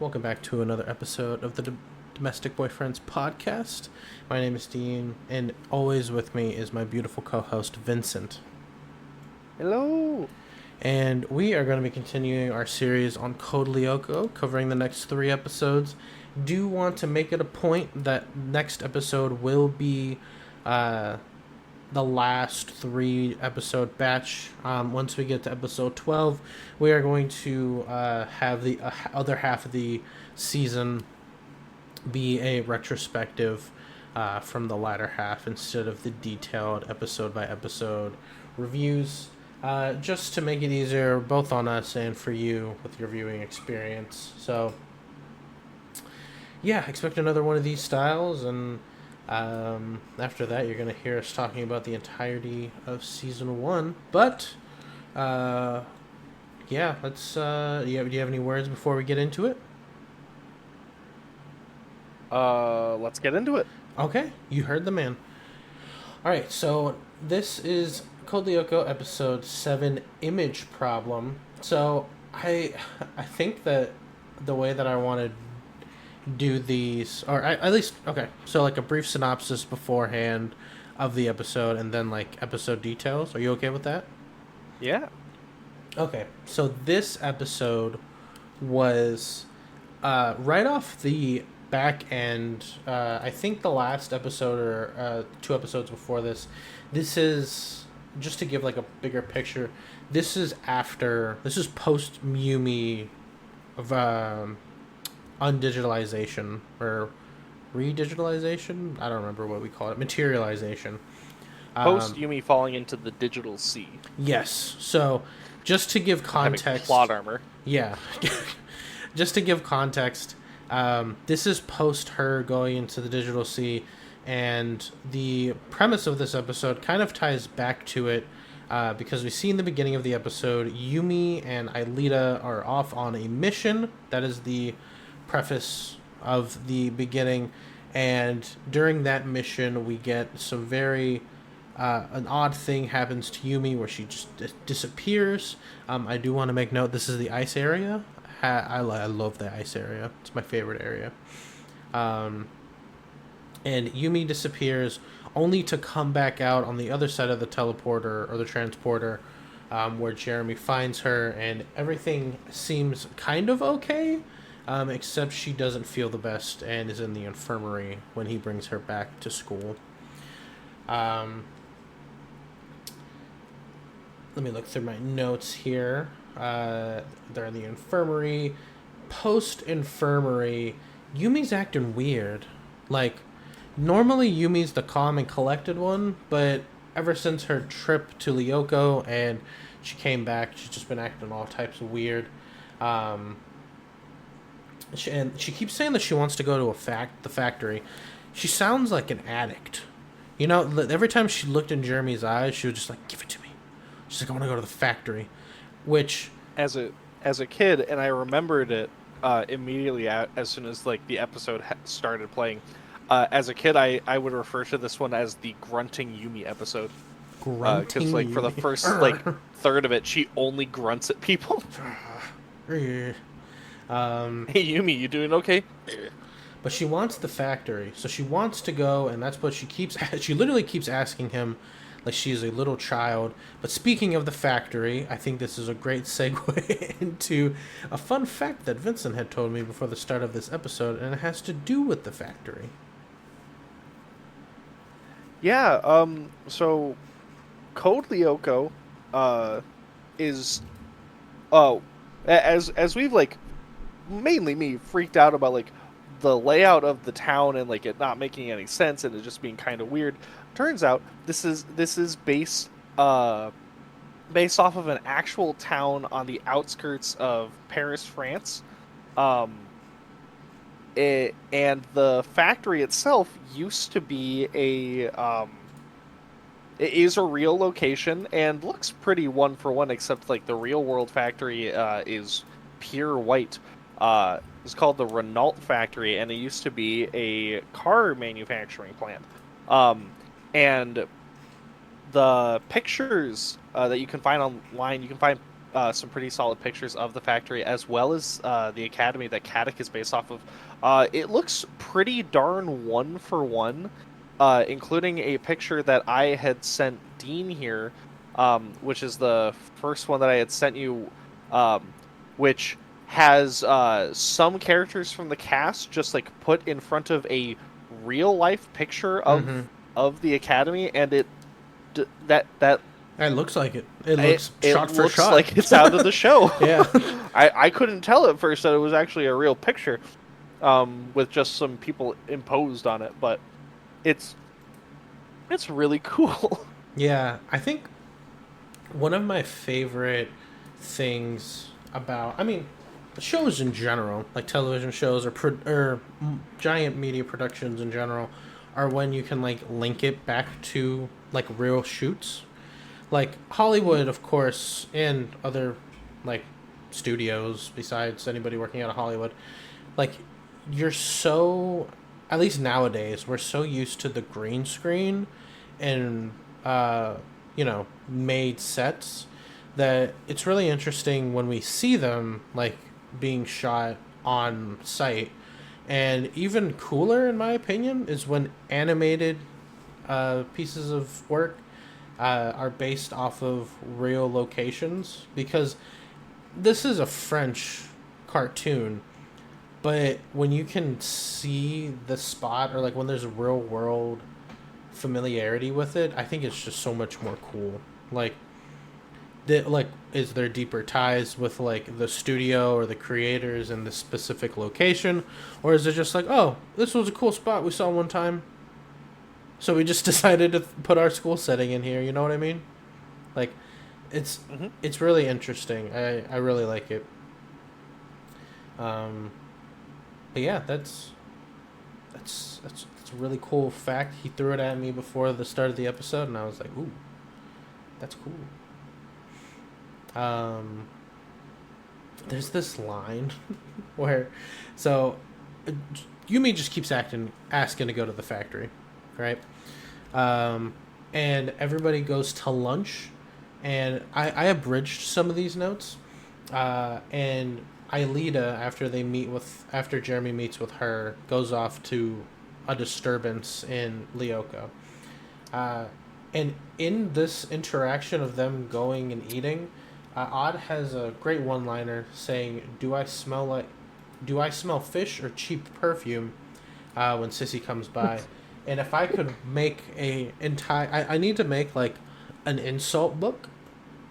Welcome back to another episode of the Domestic Boyfriends podcast. My name is Dean, and always with me is my beautiful co-host Vincent. Hello. And we are going to be continuing our series on Code Lyoko, covering the next 3 episodes. Do want to make it a point that next episode will be the last 3 episode batch. Once we get to episode 12, we are going to have the other half of the season be a retrospective from the latter half instead of the detailed episode by episode reviews, just to make it easier both on us and for you with your viewing experience. So yeah, expect another one of these styles, and after that, you're going to hear us talking about the entirety of season 1. But, yeah, let's, do you have any words before we get into it? Let's get into it. Okay, you heard the man. Alright, so this is Code Lyoko episode 7, Image Problem. So, I think that the way that I want to do these, or at least, okay, so like a brief synopsis beforehand of the episode and then like episode details. Are you okay with that? Yeah. Okay, so this episode was right off the back end. I think the last episode or 2 episodes before this is, just to give like a bigger picture, this is post Miyumi of undigitalization or redigitalization. I don't remember what we call it. Materialization. Post Yumi falling into the digital sea. Yes. So, just to give context, having plot armor. Yeah. Just to give context, this is post her going into the digital sea, and the premise of this episode kind of ties back to it, because we see in the beginning of the episode, Yumi and Aelita are off on a mission. That is the preface of the beginning, and during that mission we get some very an odd thing happens to Yumi where she just disappears. I do want to make note, this is the ice area. I love the ice area. It's my favorite area. And Yumi disappears only to come back out on the other side of the teleporter or the transporter, where Jeremy finds her, and everything seems kind of okay. Except she doesn't feel the best and is in the infirmary when he brings her back to school. Let me look through my notes here. They're in the infirmary. Post-infirmary, Yumi's acting weird. Like, normally Yumi's the calm and collected one, but ever since her trip to Lyoko and she came back, she's just been acting all types of weird. And she keeps saying that she wants to go to the factory. She sounds like an addict. You know, every time she looked in Jeremy's eyes, she was just like, "Give it to me." She's like, "I want to go to the factory," which as a kid, and I remembered it immediately as soon as like the episode started playing. As a kid, I would refer to this one as the grunting Yumi episode. Because like for the first like third of it, she only grunts at people. Hey Yumi, you doing okay? But she wants the factory, so she wants to go, and that's what she literally keeps asking him, like she's a little child. But speaking of the factory, I think this is a great segue into a fun fact that Vincent had told me before the start of this episode, and it has to do with the factory. Yeah, so Code Lyoko is as we've like mainly me freaked out about like the layout of the town and like it not making any sense and it just being kind of weird. Turns out this is based off of an actual town on the outskirts of Paris, France. And the factory itself used to be it is a real location and looks pretty one for one, except like the real world factory is pure white. It's called the Renault factory, and it used to be a car manufacturing plant. And the pictures that you can find online, you can find some pretty solid pictures of the factory as well as the academy that Caddick is based off of. It looks pretty darn one for one, including a picture that I had sent Dean here, which is the first one that I had sent you, which has some characters from the cast just like put in front of a real life picture of the academy, and that it looks like it. It looks it shot for looks shot. like it's out of the show. Yeah. I couldn't tell at first that it was actually a real picture, with just some people imposed on it, but it's really cool. Yeah, I think one of my favorite things about, I mean, shows in general, like television shows or giant media productions in general, are when you can like link it back to like real shoots. Like Hollywood, of course, and other like studios besides anybody working out of Hollywood, like you're so, at least nowadays, we're so used to the green screen and made sets that it's really interesting when we see them like being shot on site. And even cooler, in my opinion, is when animated pieces of work are based off of real locations, because this is a French cartoon, but when you can see the spot, or like when there's a real world familiarity with it, I think it's just so much more cool. Like, is there deeper ties with like the studio or the creators in the specific location, or is it just like, oh, this was a cool spot we saw one time, so we just decided to put our school setting in here? You know what I mean? Like, it's really interesting. I really like it. But yeah, that's a really cool fact. He threw it at me before the start of the episode, and I was like, ooh, that's cool. There's this line where, so Yumi just keeps asking to go to the factory, right? And everybody goes to lunch, and I abridged some of these notes, and Aelita, after Jeremy meets with her, goes off to a disturbance in Lyoko. And in this interaction of them going and eating, Odd has a great one-liner saying, do I smell fish or cheap perfume when Sissy comes by? And if I could make I need to make like an insult book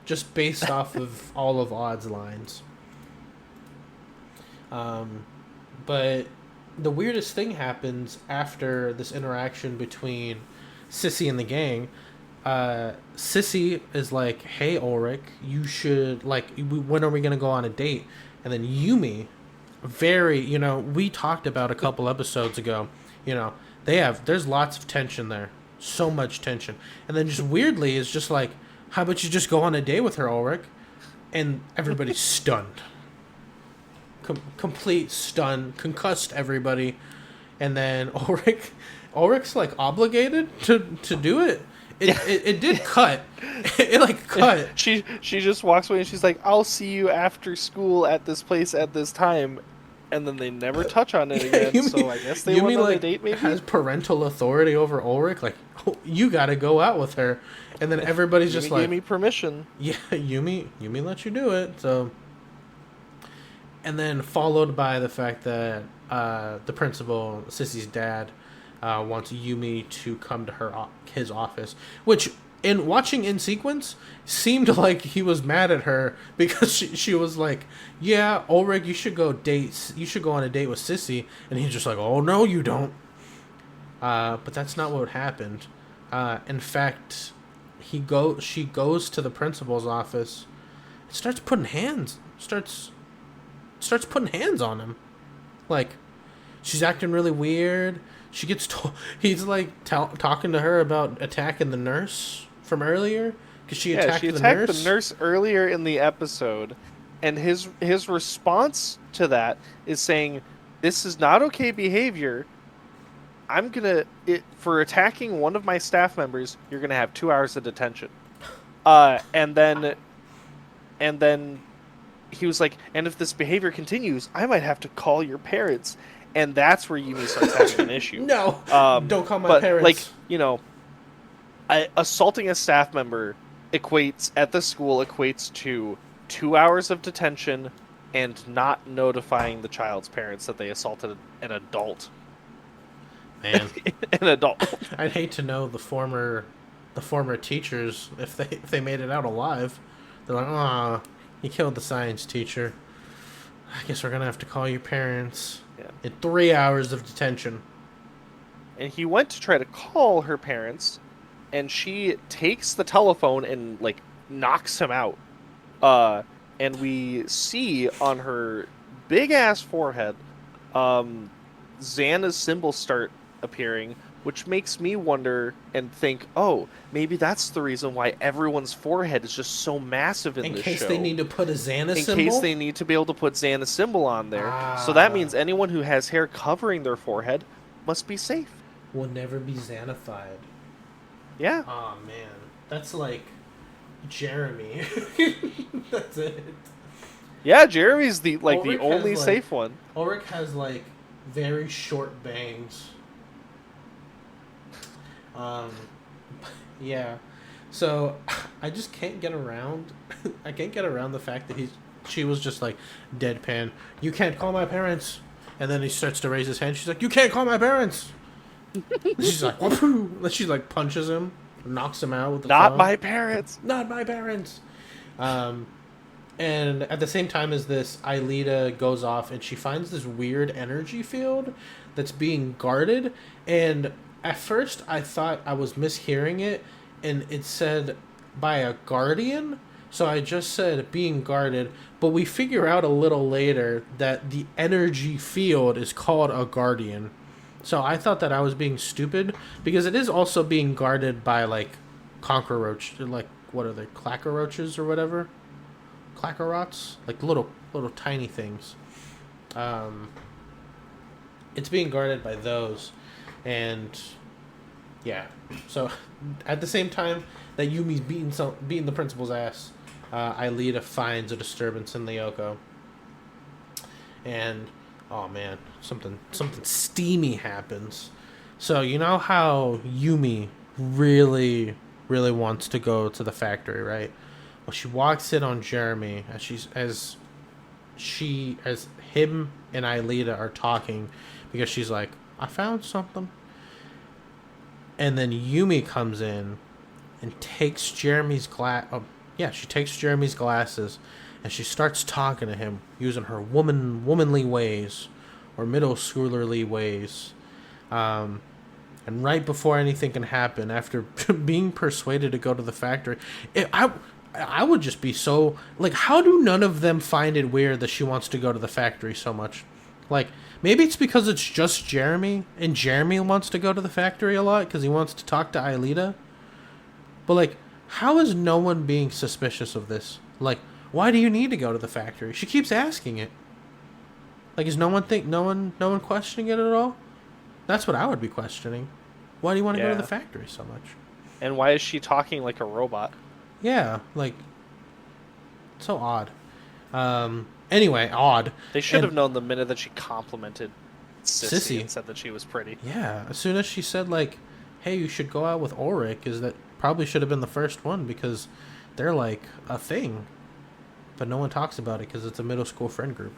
just based off of all of Odd's lines. But the weirdest thing happens after this interaction between Sissy and the gang. Sissy is like, hey, Ulrich, you should, like, when are we going to go on a date? And then Yumi, we talked about a couple episodes ago, there's lots of tension there. So much tension. And then just weirdly, it's just like, how about you just go on a date with her, Ulrich? And everybody's stunned. Complete stun, concussed everybody. And then Ulrich's like obligated to do it. It did cut. It like cut. She just walks away and she's like, I'll see you after school at this place at this time. And then they never touch on it again. So I guess they went on a date, maybe? Has parental authority over Ulrich. Like, oh, you gotta go out with her. And then everybody's just like, gave me permission. Yeah, Yumi let you do it. So, and then followed by the fact that the principal, Sissy's dad, wants Yumi to come to his office, which, in watching in sequence, seemed like he was mad at her because she was like, yeah, Ulrich, you should go on a date with Sissy, and he's just like, oh no, you don't. But that's not what happened. In fact, she goes to the principal's office and starts putting hands on him. Like, she's acting really weird. She gets he's like talking to her about attacking the nurse from earlier, because she attacked the nurse earlier in the episode, and his response to that is saying, this is not okay behavior. For attacking one of my staff members, you're gonna have 2 hours of detention. And then And then he was like, and if this behavior continues, I might have to call your parents. And that's where Yumi starts having an issue. No, don't call my But like, parents. assaulting a staff member equates at the school equates to 2 hours of detention and not notifying the child's parents that they assaulted an adult. Man, An adult. I'd hate to know the former teachers if they made it out alive. They're like, ah, you killed the science teacher. I guess we're gonna have to call your parents. Yeah. In 3 hours of detention. And he went to try to call her parents, and she takes the telephone and like knocks him out. And we see on her big ass forehead, Xana's symbols start appearing, which makes me wonder and think, oh, maybe that's the reason why everyone's forehead is just so massive in this show. In case they need to put a Xana symbol? In case they need to be able to put Xana's symbol on there. So that means anyone who has hair covering their forehead must be safe. Will never be Xanified. Yeah. Oh man. That's like Jeremy. That's it. Yeah, Jeremy's the Ulrich only has, safe one. Ulrich has like very short bangs. Yeah. So I just can't get around. I can't get around the fact that she was just like deadpan. You can't call my parents. And then he starts to raise his hand. She's like, you can't call my parents. She's like, whoopoo. She like punches him, knocks him out with the Not phone. my parents. Not my parents. And at the same time as this, Aelita goes off and she finds this weird energy field that's being guarded. And at first I thought I was mishearing it, and it said by a guardian. So I just said being guarded, but we figure out a little later that the energy field is called a guardian. So I thought that I was being stupid, because it is also being guarded by like cockroach, like what are they, clackaroaches or whatever? Clackarots? Like little tiny things. It's being guarded by those. And yeah. So at the same time that Yumi's beating the principal's ass, Aelita finds a disturbance in Lyoko. And oh man, something steamy happens. So you know how Yumi really wants to go to the factory, right? Well, she walks in on Jeremy as him and Aelita are talking, because she's like, I found something. And then Yumi comes in and takes Jeremy's she takes Jeremy's glasses, and she starts talking to him using her womanly ways, or middle schoolerly ways. And right before anything can happen, after being persuaded to go to the factory, I would just be so like, how do none of them find it weird that she wants to go to the factory so much? Like, maybe it's because it's just Jeremy, and Jeremy wants to go to the factory a lot because he wants to talk to Aelita. But like, how is no one being suspicious of this? Like, why do you need to go to the factory? She keeps asking it. Like, is no one questioning it at all? That's what I would be questioning. Why do you want to go to the factory so much? And why is she talking like a robot? Yeah, like, so odd. Anyway, odd. They should have known the minute that she complimented Sissy and said that she was pretty. Yeah, as soon as she said, like, hey, you should go out with Ulrich, that probably should have been the first one, because they're, like, a thing. But no one talks about it because it's a middle school friend group.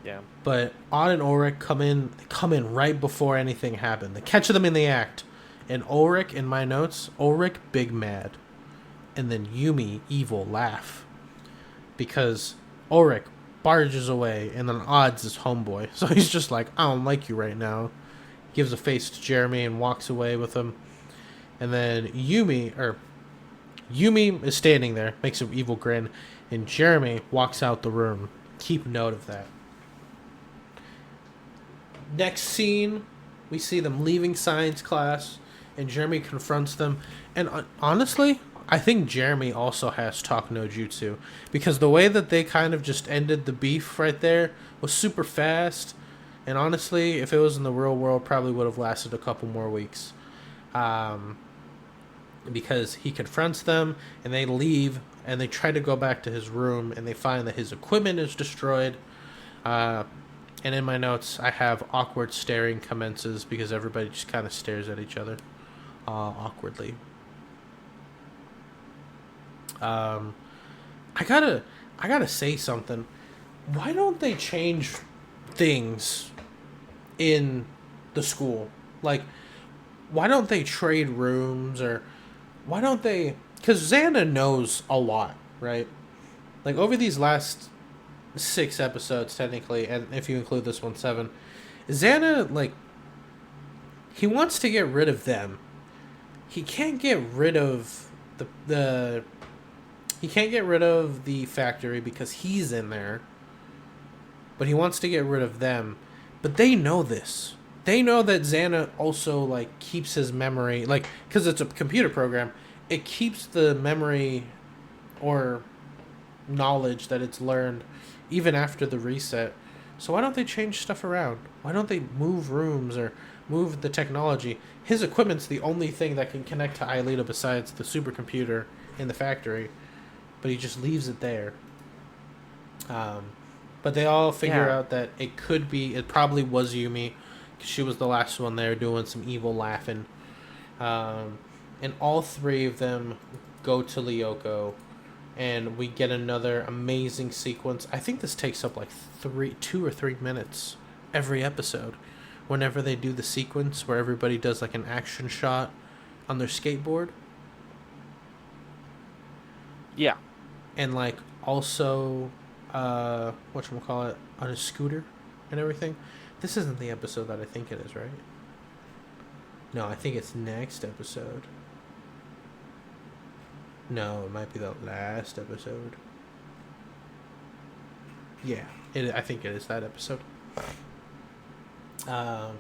Yeah. But Odd and Ulrich come in right before anything happened. They catch them in the act. And Ulrich, in my notes, Ulrich, big mad. And then Yumi, evil, laugh. Because Ulrich barges away, and then Odd's his homeboy. So he's just like, I don't like you right now. Gives a face to Jeremy and walks away with him. And then Yumi is standing there, makes an evil grin, and Jeremy walks out the room. Keep note of that. Next scene, we see them leaving science class, and Jeremy confronts them. And honestly, I think Jeremy also has talk no jutsu, because the way that they kind of just ended the beef right there was super fast. And honestly, if it was in the real world, probably would have lasted a couple more weeks. Because he confronts them, and they leave and they try to go back to his room, and they find that his equipment is destroyed. And in my notes, I have awkward staring commences because everybody just kind of stares at each other awkwardly. I gotta say something. Why don't they change things in the school? Like, why don't they trade rooms, or why don't they? Because Xana knows a lot, right? Like, over these last 6 episodes, technically, and if you include this one, 7, Xana, like, he wants to get rid of them. He can't get rid of he can't get rid of the factory because he's in there. But he wants to get rid of them. But they know this. They know that Xana also, like, keeps his memory, like, because it's a computer program, it keeps the memory or knowledge that it's learned even after the reset. So why don't they change stuff around? Why don't they move rooms or move the technology? His equipment's the only thing that can connect to Aelita besides the supercomputer in the factory, but he just leaves it there. But they all figure out that it probably was Yumi, because she was the last one there doing some evil laughing. And all 3 of them go to Lyoko, and we get another amazing sequence. I think this takes up like 2 or 3 minutes every episode, whenever they do the sequence where everybody does like an action shot on their skateboard. Yeah. And like also whatchamacallit, on a scooter and everything. This isn't the episode that I think it is, right? No, I think it's next episode. No, it might be the last episode. Yeah, I think it is that episode. That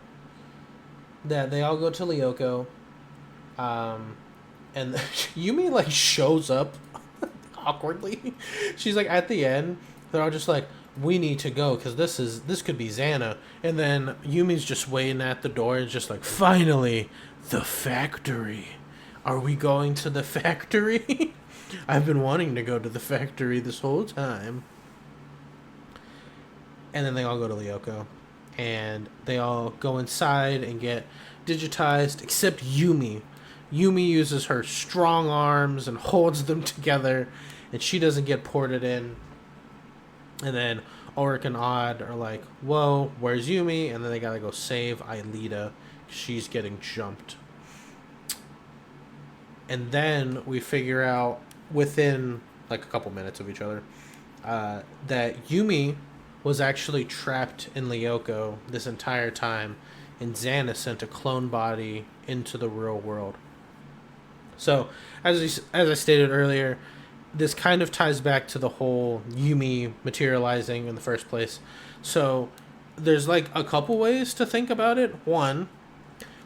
they all go to Lyoko. And Yumi, like, shows up awkwardly. She's like, at the end, they're all just like, we need to go because this could be Xana. And then Yumi's just waiting at the door and just like, finally, the factory. Are we going to the factory? I've been wanting to go to the factory this whole time. And then they all go to Lyoko. And they all go inside and get digitized, except Yumi. Yumi uses her strong arms and holds them together, and she doesn't get ported in. And then Ulrich and Odd are like, whoa, where's Yumi? And then they gotta go save Aelita. She's getting jumped. And then we figure out, within like a couple minutes of each other, that Yumi was actually trapped in Lyoko this entire time, and Xana sent a clone body into the real world. So, as I stated earlier, this kind of ties back to the whole Yumi materializing in the first place. So, there's like a couple ways to think about it. One,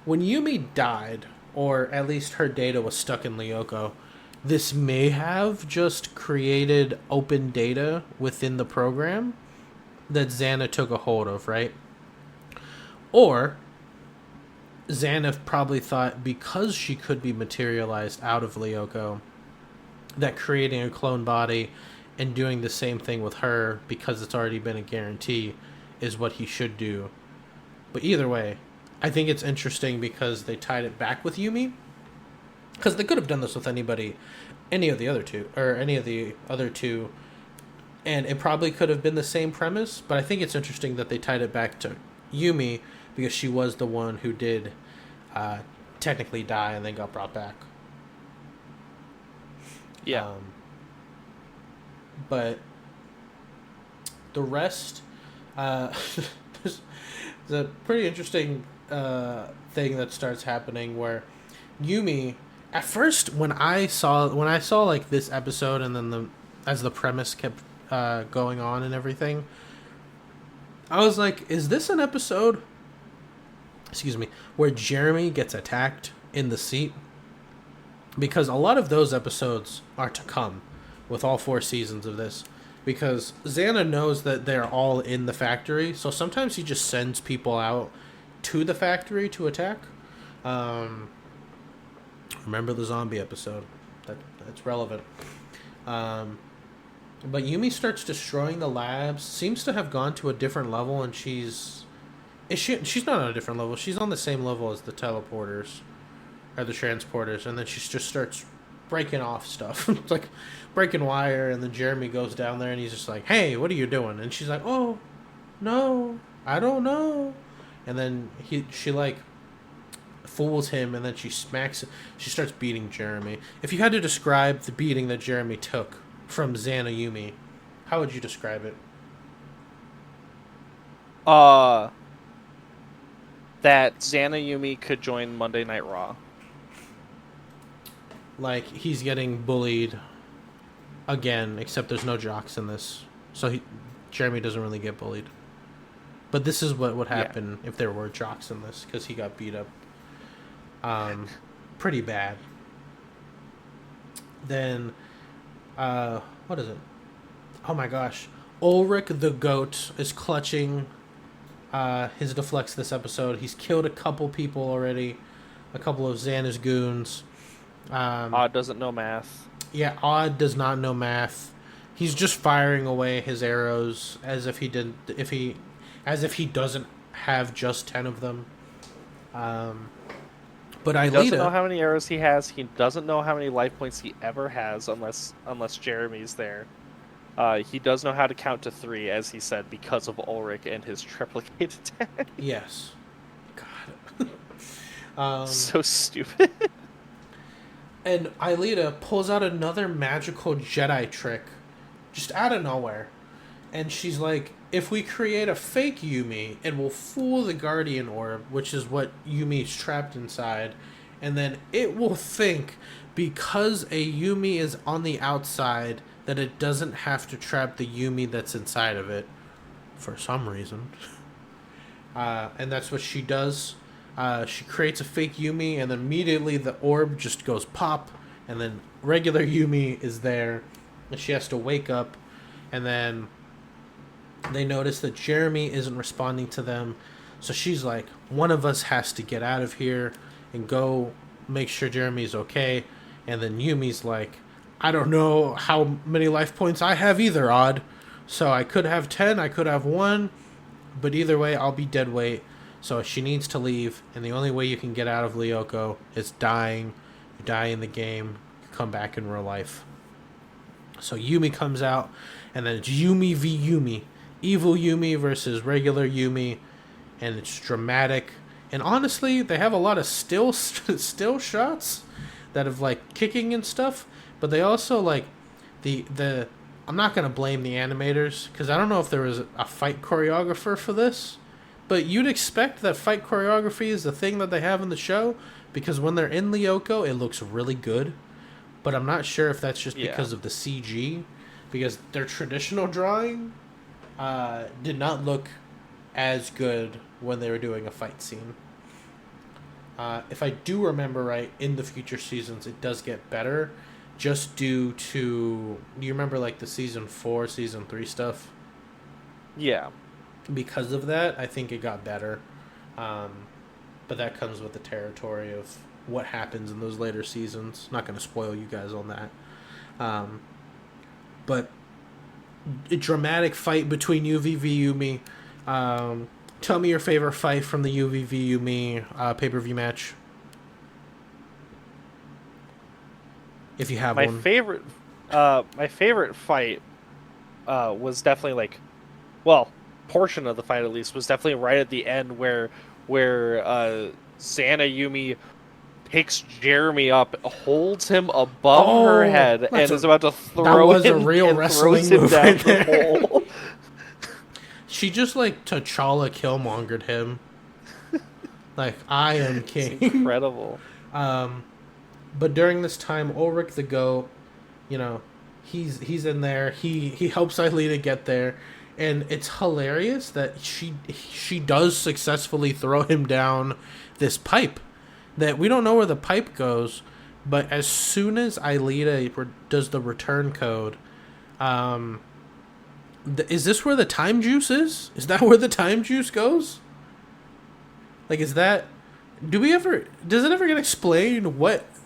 when Yumi died, or at least her data was stuck in Lyoko, this may have just created open data within the program that Xana took a hold of, right? Or Xana probably thought, because she could be materialized out of Lyoko, that creating a clone body and doing the same thing with her, because it's already been a guarantee, is what he should do. But either way, I think it's interesting because they tied it back with Yumi. Because they could have done this with any of the other two, and it probably could have been the same premise, but I think it's interesting that they tied it back to Yumi, because she was the one who did technically die and then got brought back. Yeah. But the rest, there's a pretty interesting thing that starts happening where Yumi, at first, when I saw like this episode, and then as the premise kept going on and everything, I was like, is this an episode, where Jeremy gets attacked in the seat? Because a lot of those episodes are to come with all 4 seasons of this. Because Xana knows that they're all in the factory, so sometimes he just sends people out to the factory to attack. Remember the zombie episode? That's relevant. But Yumi starts destroying the labs. Seems to have gone to a different level, and she's not on a different level. She's on the same level as the teleporters or the transporters, and then she just starts breaking off stuff. It's like breaking wire, and then Jeremy goes down there and he's just like, "Hey, what are you doing?" And she's like, "Oh, no, I don't know." And then she like fools him, and then she starts beating Jeremy. If you had to describe the beating that Jeremy took from Xana Yumi, how would you describe it? That Xana Yumi could join Monday Night Raw. Like, he's getting bullied again, except there's no jocks in this. So Jeremy doesn't really get bullied. But this is what would happen if there were jocks in this, because he got beat up pretty bad. Then, what is it? Oh my gosh. Ulrich the Goat is clutching his deflects this episode. He's killed a couple people already. A couple of Xana's goons. Odd doesn't know math. Yeah, Odd does not know math. He's just firing away his arrows as if he doesn't have just 10 of them. But he doesn't know how many arrows he has. He doesn't know how many life points he ever has unless Jeremy's there. He does know how to count to 3, as he said, because of Ulrich and his triplicate attack. Yes. God. So stupid. And Aelita pulls out another magical Jedi trick just out of nowhere. And she's like, if we create a fake Yumi, it will fool the Guardian Orb, which is what Yumi's trapped inside. And then it will think, because a Yumi is on the outside, that it doesn't have to trap the Yumi that's inside of it. For some reason. And that's what she does. She creates a fake Yumi, and then immediately the orb just goes pop, and then regular Yumi is there, and she has to wake up, and then they notice that Jeremy isn't responding to them, so she's like, one of us has to get out of here and go make sure Jeremy's okay, and then Yumi's like, I don't know how many life points I have either, Odd, so I could have 10, I could have 1, but either way, I'll be dead weight. So she needs to leave, and the only way you can get out of Lyoko is dying. You die in the game, you come back in real life. So Yumi comes out, and then it's Yumi v Yumi. Evil Yumi versus regular Yumi, and it's dramatic. And honestly, they have a lot of still shots that have, like, kicking and stuff, but they also, like, the I'm not going to blame the animators, because I don't know if there was a fight choreographer for this. But you'd expect that fight choreography is the thing that they have in the show, because when they're in Lyoko, it looks really good. But I'm not sure if that's just because of the CG, because their traditional drawing did not look as good when they were doing a fight scene. If I do remember right, in the future seasons, it does get better, just due to... Do you remember, like, the Season 4, Season 3 stuff? Yeah. Because of that, I think it got better. But that comes with the territory of what happens in those later seasons. Not going to spoil you guys on that. But a dramatic fight between UV v Yumi. Tell me your favorite fight from the UV v Yumi pay-per-view match. If you have one. My favorite fight was definitely, like... Well... portion of the fight at least was definitely right at the end where Xana Yumi picks Jeremy up, holds him above her head, and is about to throw him, throws him down the hole. She just, like, T'Challa Killmongered him. Like, I am king. It's incredible. But during this time, Ulrich the Goat, you know, he's in there. He helps Aelita get there. And it's hilarious that she does successfully throw him down this pipe. That we don't know where the pipe goes, but as soon as Aelita does the return code, is this where the time juice is? Is that where the time juice goes? Like, is that Does it ever get explained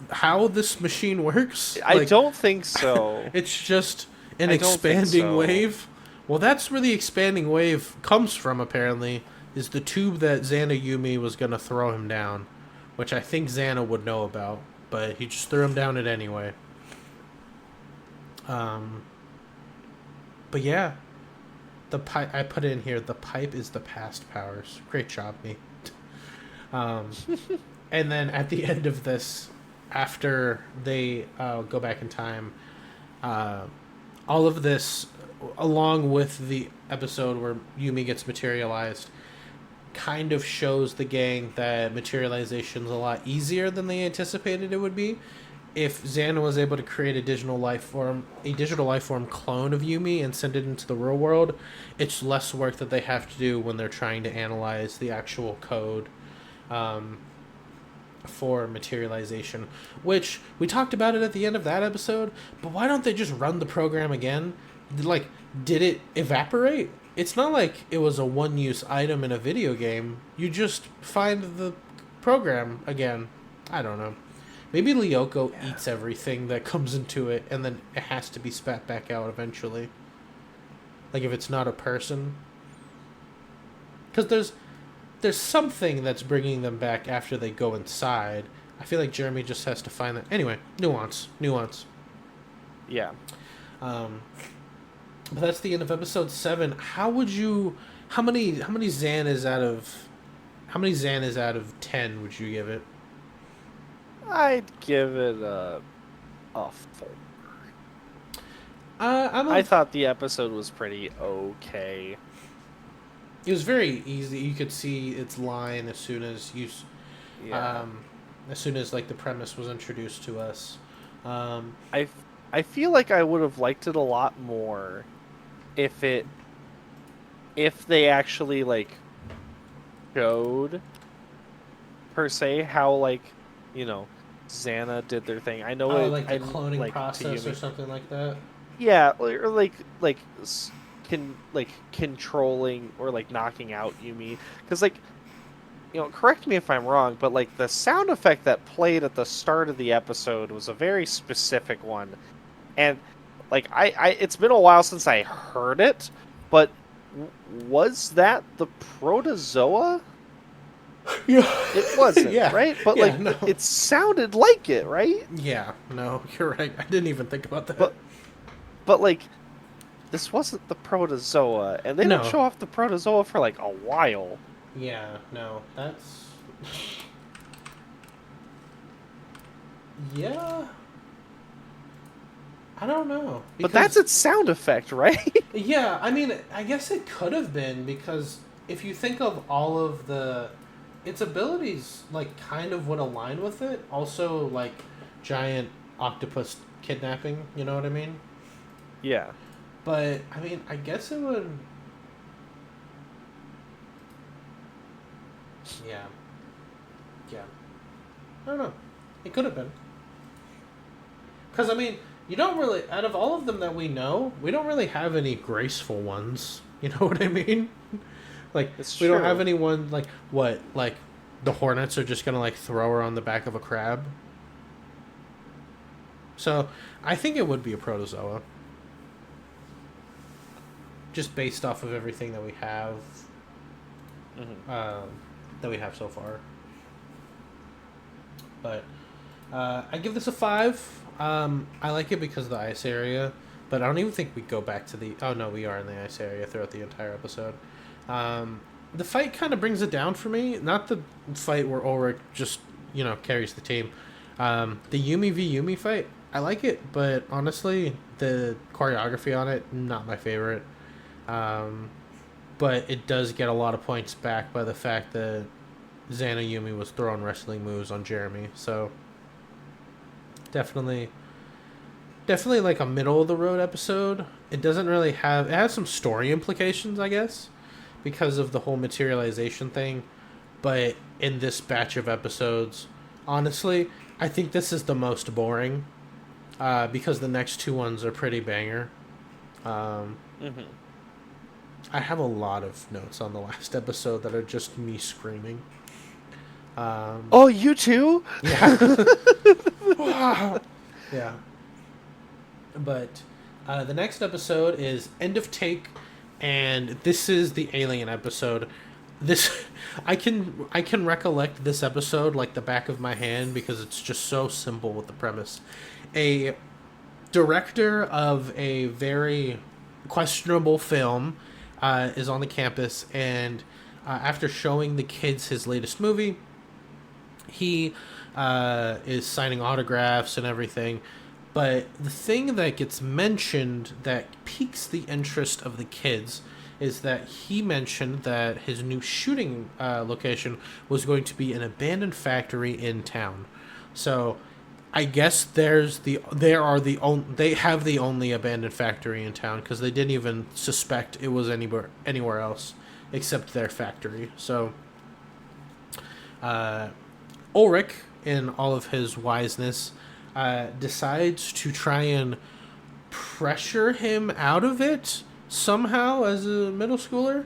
how this machine works? I don't think so. It's just an I don't think expanding so. wave. Well, that's where the expanding wave comes from, apparently, is the tube that Xana Yumi was going to throw him down, which I think Xana would know about, but he just threw him down it anyway. Um, but yeah, the pipe, I put it in here, the pipe is the past powers. Great job, me. Um, and then at the end of this, after they go back in time, uh, all of this, along with the episode where Yumi gets materialized, kind of shows the gang that materialization is a lot easier than they anticipated it would be. If Xana was able to create a digital life form clone of Yumi and send it into the real world, it's less work that they have to do when they're trying to analyze the actual code um, for materialization. Which we talked about it at the end of that episode, but why don't they just run the program again? Like, did it evaporate? It's not like it was a one-use item in a video game. You just find the program again. I don't know. Maybe Lyoko eats everything that comes into it, and then it has to be spat back out eventually. Like if it's not a person, because there's something that's bringing them back after they go inside. I feel like Jeremy just has to find that. Anyway, nuance. Yeah. But that's the end of episode 7. How would you? How many Xanas out of 10 would you give it? I'd give it a 4. I thought the episode was pretty okay. It was very easy. You could see its line as soon as like the premise was introduced to us. I feel like I would have liked it a lot more if they actually like showed per se how like, you know, Xana did their thing. I know like the cloning like, process or something like that. Yeah, or controlling or like knocking out Yumi, because like, you know, correct me if I'm wrong, but like the sound effect that played at the start of the episode was a very specific one, and like I it's been a while since I heard it, but was that the protozoa? Yeah, It wasn't, yeah, right? But yeah, like no. it sounded like it, right? Yeah, no, you're right. I didn't even think about that. But like, this wasn't the protozoa, and they No. don't show off the protozoa for like a while. Yeah, no, that's. Yeah. I don't know. But that's its sound effect, right? Yeah, I mean, I guess it could have been, because if you think of all of its abilities, like, kind of would align with it. Also, like, giant octopus kidnapping, you know what I mean? Yeah. But, I mean, I guess it would. Yeah. Yeah. I don't know. It could have been. Because, I mean, you don't really, out of all of them that we know, we don't really have any graceful ones. You know what I mean? Like, It's we don't true. have anyone, like, what? Like, the Hornets are just going to, like, throw her on the back of a crab? So, I think it would be a protozoa. Just based off of everything that we have. That we have so far. But, I give this a 5. I like it because of the ice area, but I don't even think we go back to the. Oh no, we are in the ice area throughout the entire episode. The fight kind of brings it down for me. Not the fight where Ulrich just carries the team. The Yumi v Yumi fight, I like it, but honestly, the choreography on it, not my favorite. But it does get a lot of points back by the fact that Xana Yumi was throwing wrestling moves on Jeremy, so. Definitely like a middle of the road episode. It doesn't really have. It has some story implications, I guess, because of the whole materialization thing. But in this batch of episodes, honestly, I think this is the most boring, because the next 2 ones are pretty banger. I have a lot of notes on the last episode that are just me screaming. Oh, you too? Yeah. Yeah. But the next episode is End of Take, and this is the alien episode. This I can recollect this episode like the back of my hand because it's just so simple with the premise. A director of a very questionable film is on the campus, and after showing the kids his latest movie, he is signing autographs and everything. But the thing that gets mentioned that piques the interest of the kids is that he mentioned that his new shooting location was going to be an abandoned factory in town. So I guess they have the only abandoned factory in town because they didn't even suspect it was anywhere else except their factory. So Ulrich, in all of his wiseness, decides to try and pressure him out of it somehow as a middle schooler,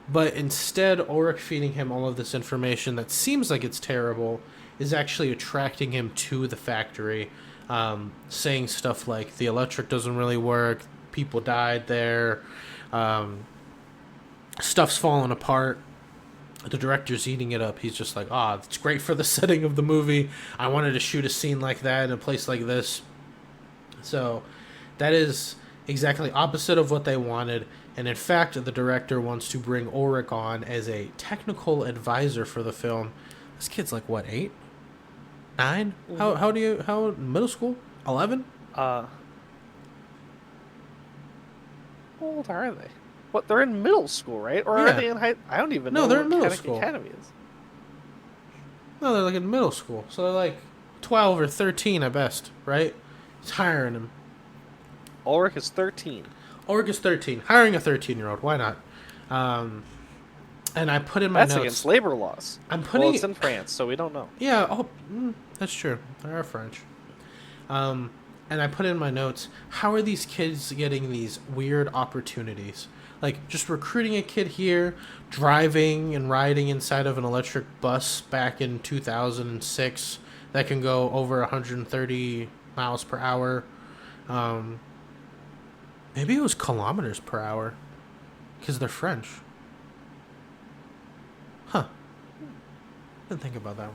but instead Ulrich feeding him all of this information that seems like it's terrible is actually attracting him to the factory, saying stuff like the electric doesn't really work, people died there, stuff's falling apart. The director's eating it up. He's just like, it's great for the setting of the movie. I wanted to shoot a scene like that in a place like this. So that is exactly opposite of what they wanted. And in fact, the director wants to bring Ulrich on as a technical advisor for the film. This kid's like, what, 8? 9? How middle school? 11? How old are they? What, they're in middle school, right? Or are they in high? I don't even know. No, they're in middle school. Academy is. No, they're like in middle school. So they're like 12 or 13 at best, right? He's hiring him. Ulrich is 13. Ulrich is 13. Hiring a 13-year-old. Why not? And I put in my notes. That's against labor laws. Well, it's in France, so we don't know. Yeah, that's true. They are French. And I put in my notes, how are these kids getting these weird opportunities? Like, just recruiting a kid here, driving and riding inside of an electric bus back in 2006 that can go over 130 miles per hour. Maybe it was kilometers per hour, because they're French. Huh. Didn't think about that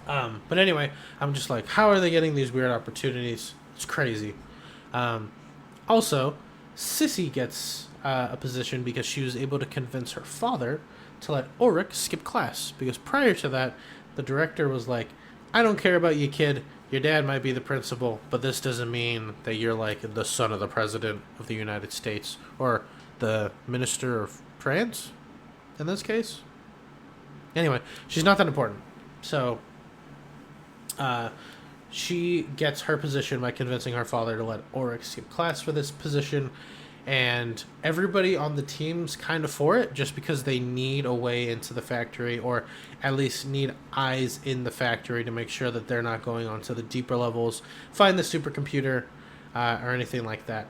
one. But anyway, I'm just like, how are they getting these weird opportunities? It's crazy. Also, Sissy gets a position because she was able to convince her father to let Ulrich skip class. Because prior to that, the director was like, I don't care about you, kid. Your dad might be the principal, but this doesn't mean that you're like the son of the president of the United States or the minister of France in this case. Anyway, she's not that important. So she gets her position by convincing her father to let Ulrich skip class for this position, and everybody on the team's kind of for it just because they need a way into the factory, or at least need eyes in the factory to make sure that they're not going on to the deeper levels, find the supercomputer, or anything like that.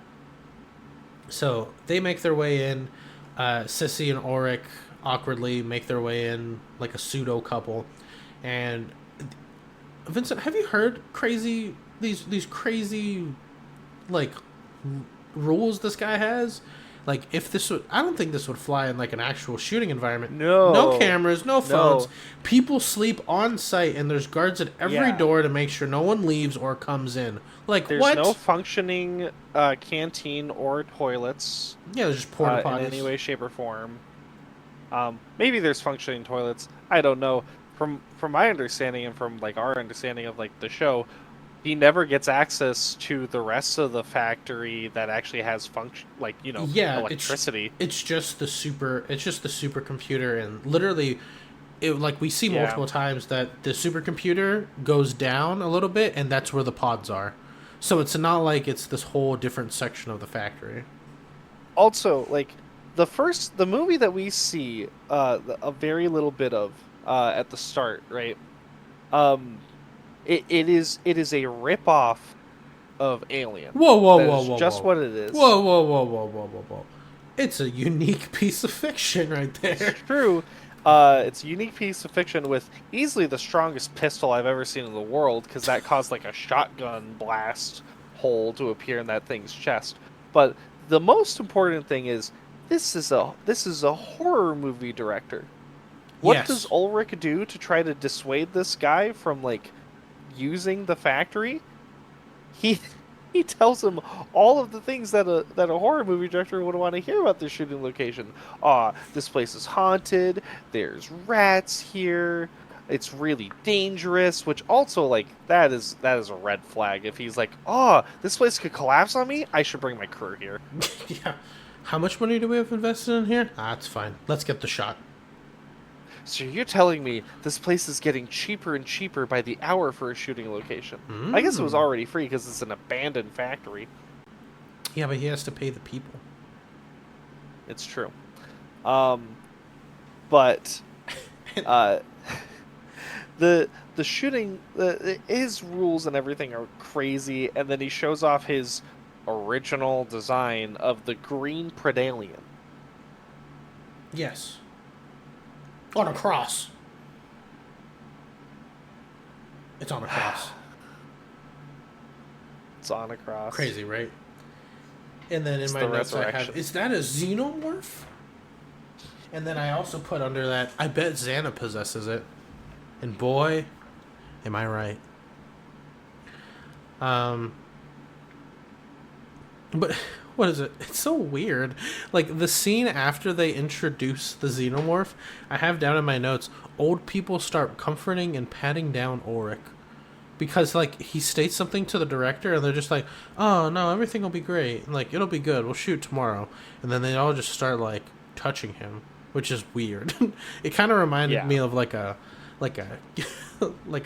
So they make their way in. Sissy and Ulrich awkwardly make their way in like a pseudo couple, and Vincent, have you heard these crazy like rules this guy has? Like, if this would, I don't think this would fly in like an actual shooting environment. No cameras, no phones. People sleep on site, and there's guards at every door to make sure no one leaves or comes in. Like, there's what? No functioning canteen or toilets. Yeah, there's just porta potties in any way, shape, or form. Maybe there's functioning toilets. I don't know. From my understanding and from like our understanding of like the show, he never gets access to the rest of the factory that actually has function, like, electricity. It's just the supercomputer, and literally, like we see multiple times that the supercomputer goes down a little bit, and that's where the pods are. So it's not like it's this whole different section of the factory. Also, like the movie that we see a very little bit of at the start, right? It is a ripoff of Alien. Whoa! Just what it is. Whoa! It's a unique piece of fiction right there. It's true. It's a unique piece of fiction with easily the strongest pistol I've ever seen in the world, because that caused like a shotgun blast hole to appear in that thing's chest. But the most important thing is this is a horror movie director. What does Yes. Ulrich do to try to dissuade this guy from like using the factory? He he tells him all of the things that a horror movie director would want to hear about the shooting location. This place is haunted. There's rats here. It's really dangerous, which also like that is a red flag. If he's like, this place could collapse on me, I should bring my crew here. Yeah. How much money do we have invested in here? It's fine. Let's get the shot. So you're telling me this place is getting cheaper and cheaper by the hour for a shooting location? I guess it was already free because it's an abandoned factory. Yeah, but he has to pay the people. It's true. But the shooting, his rules and everything are crazy, and then he shows off his original design of the green predallion. Yes. On a cross. It's on a cross. It's on a cross. Crazy, right? And then in my notes I have, is that a xenomorph? And then I also put under that, I bet Xana possesses it. And boy, am I right. But what is it? It's so weird. Like, the scene after they introduce the xenomorph, I have down in my notes, old people start comforting and patting down Ulrich. Because, like, he states something to the director, and they're just like, oh, no, everything will be great. Like, it'll be good. We'll shoot tomorrow. And then they all just start, like, touching him, which is weird. It kind of reminded me of, like a like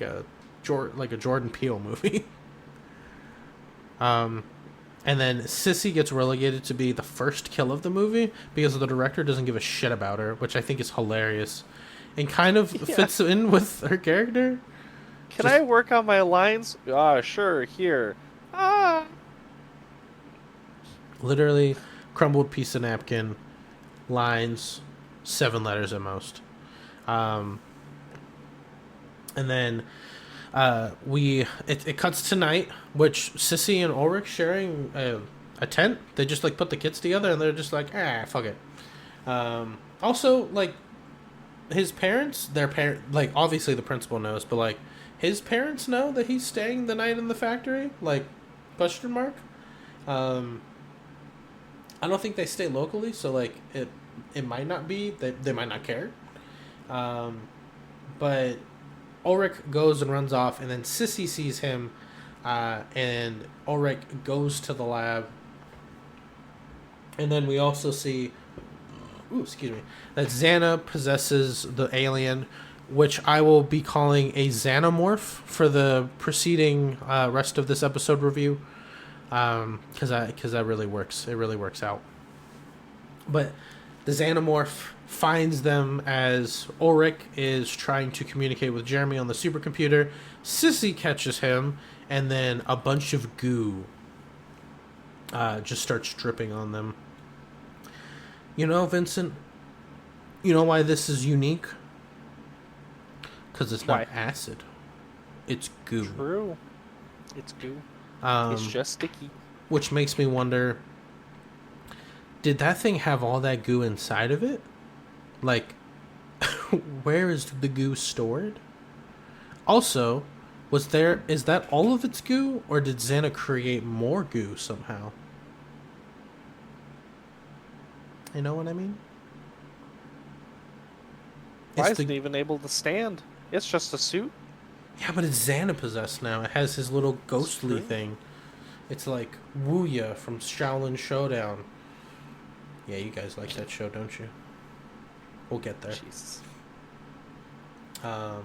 a Jordan Peele movie. And then Sissy gets relegated to be the first kill of the movie because the director doesn't give a shit about her, which I think is hilarious and kind of fits in with her character. Can I work on my lines? Sure, here. Literally, crumbled piece of napkin, lines, 7 letters at most. And then it cuts to night, which Sissy and Ulrich sharing a tent. They just like put the kids together and they're just like, fuck it. Also, like, his parents, like, obviously the principal knows, but like his parents know that he's staying the night in the factory, like, question mark. I don't think they stay locally, so like it might not be, they might not care. But Ulrich goes and runs off, and then Sissy sees him, and Ulrich goes to the lab. And then we also see, that Xana possesses the alien, which I will be calling a Xanomorph for the preceding rest of this episode review, because that really works. It really works out. But the Xanomorph finds them as Ulrich is trying to communicate with Jeremy on the supercomputer. Sissy catches him, and then a bunch of goo just starts dripping on them. You know, Vincent, you know why this is unique? Because it's not acid. It's goo. True. It's goo. It's just sticky. Which makes me wonder, did that thing have all that goo inside of it? Like, where is the goo stored? Also, is that all of its goo, or did Xana create more goo somehow? You know what I mean? Why isn't it even able to stand? It's just a suit. Yeah, but it's Xana possessed now. It has his little ghostly thing. It's like Wuya from Shaolin Showdown. Yeah, you guys like that show, don't you? We'll get there. Jesus. But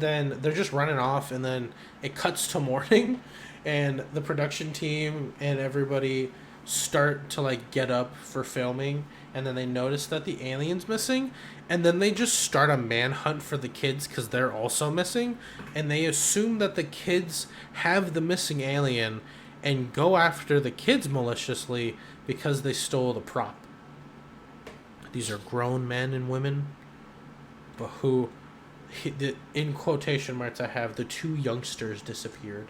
then they're just running off, and then it cuts to morning, and the production team and everybody start to like get up for filming, and then they notice that the alien's missing, and then they just start a manhunt for the kids because they're also missing, and they assume that the kids have the missing alien and go after the kids maliciously because they stole the prop. these are grown men and women, but who, in quotation marks I have, the two youngsters disappeared.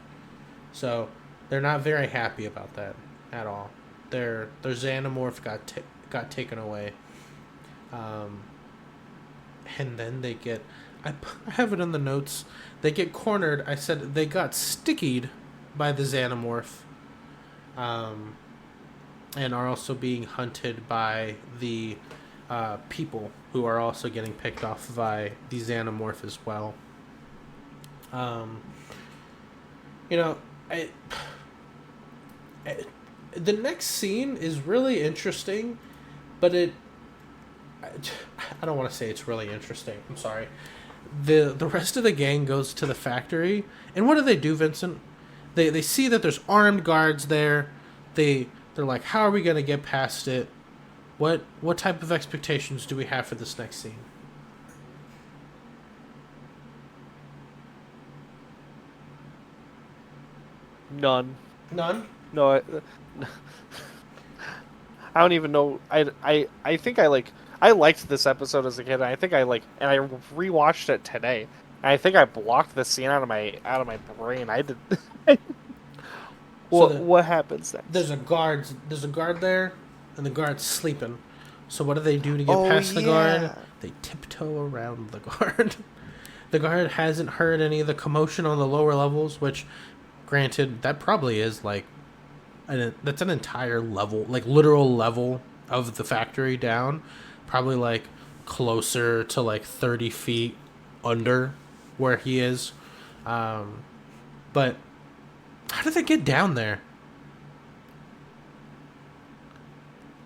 So they're not very happy about that at all. Their xenomorph got taken away. And then they get, I have it in the notes, they get cornered. I said they got stickied by the xenomorph, and are also being hunted by the people who are also getting picked off by the xenomorph as well. You know, the next scene is really interesting, but I don't want to say it's really interesting. I'm sorry. The rest of the gang goes to the factory, and what do, Vincent? They see that there's armed guards there. They're like, how are we gonna get past it? What type of expectations do we have for this next scene? None. None? No, I don't even know. I think I liked this episode as a kid. And I think and I rewatched it today. And I think I blocked the scene out of my brain. I did. What happens next? There's a guard there, and the guard's sleeping. So what do they do to get past the guard? They tiptoe around the guard. The guard hasn't heard any of the commotion on the lower levels, which, granted, that probably is that's an entire level, like literal level of the factory down, probably like closer to like 30 feet under where he is. But how did they get down there?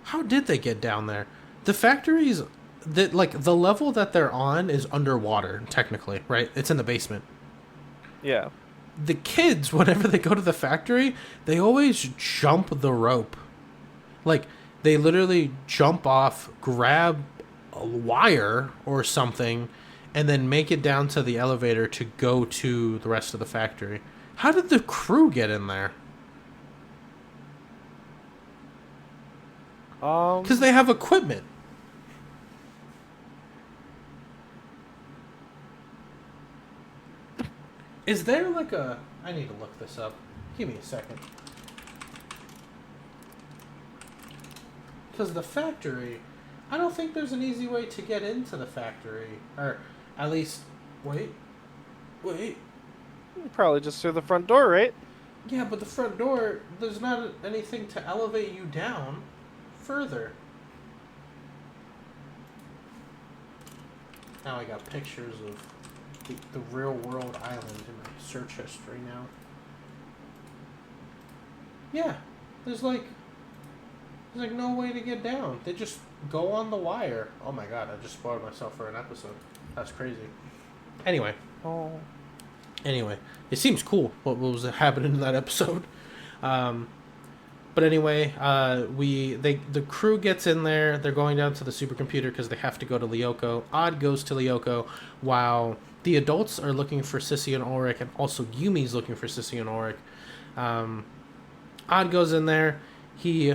How did they get down there? The factories, the level that they're on is underwater, technically, right? It's in the basement. Yeah. The kids, whenever they go to the factory, they always jump the rope. Like, they literally jump off, grab a wire or something, and then make it down to the elevator to go to the rest of the factory. How did the crew get in there? Because they have equipment. Is there like a... I need to look this up. Give me a second. Because the factory... I don't think there's an easy way to get into the factory. Or at least... Wait. Probably just through the front door, right? Yeah, but the front door, there's not anything to elevate you down further. Now I got pictures of the real world island in my search history now. Yeah, there's like no way to get down. They just go on the wire. Oh my god, I just spoiled myself for an episode. That's crazy. Anyway, it seems cool what was happening in that episode. But anyway, the crew gets in there. They're going down to the supercomputer because they have to go to Lyoko. Odd goes to Lyoko while the adults are looking for Sissy and Ulrich, and also Yumi's looking for Sissy and Ulrich. Odd goes in there. He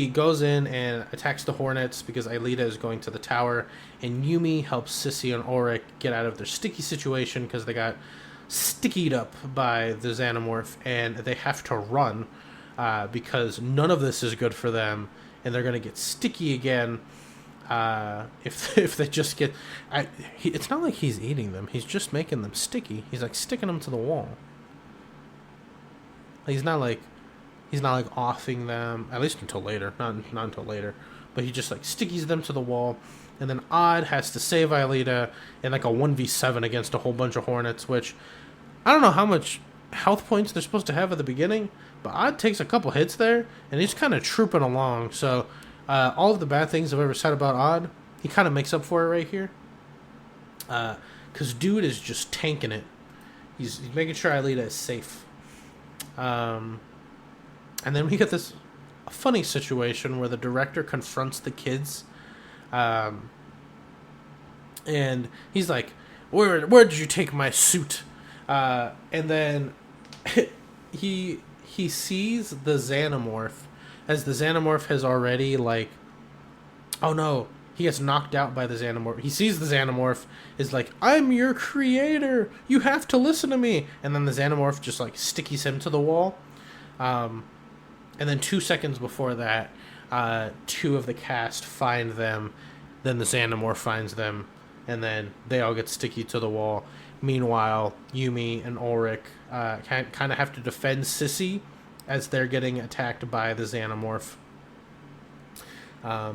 goes in and attacks the Hornets because Aelita is going to the tower, and Yumi helps Sissy and Ulrich get out of their sticky situation because they got stickied up by the xenomorph, and they have to run because none of this is good for them, and they're going to get sticky again if they just get... it's not like he's eating them. He's just making them sticky. He's like sticking them to the wall. He's not like offing them, at least until later. Not until later. But he just like stickies them to the wall. And then Odd has to save Aelita in like a 1v7 against a whole bunch of Hornets, which I don't know how much health points they're supposed to have at the beginning, but Odd takes a couple hits there, and he's kind of trooping along. So all of the bad things I've ever said about Odd, he kind of makes up for it right here. Because dude is just tanking it. He's making sure Aelita is safe. And then we get this funny situation where the director confronts the kids. And he's like, where did you take my suit? And then he sees the xenomorph as the Xenomorph has already, like, oh no, he gets knocked out by the Xenomorph. He sees the Xenomorph, is like, I'm your creator, you have to listen to me. And then the Xenomorph just, like, stickies him to the wall. And then 2 seconds before that, two of the cast find them. Then the Xenomorph finds them. And then they all get sticky to the wall. Meanwhile, Yumi and Ulrich kind of have to defend Sissy as they're getting attacked by the Xenomorph. A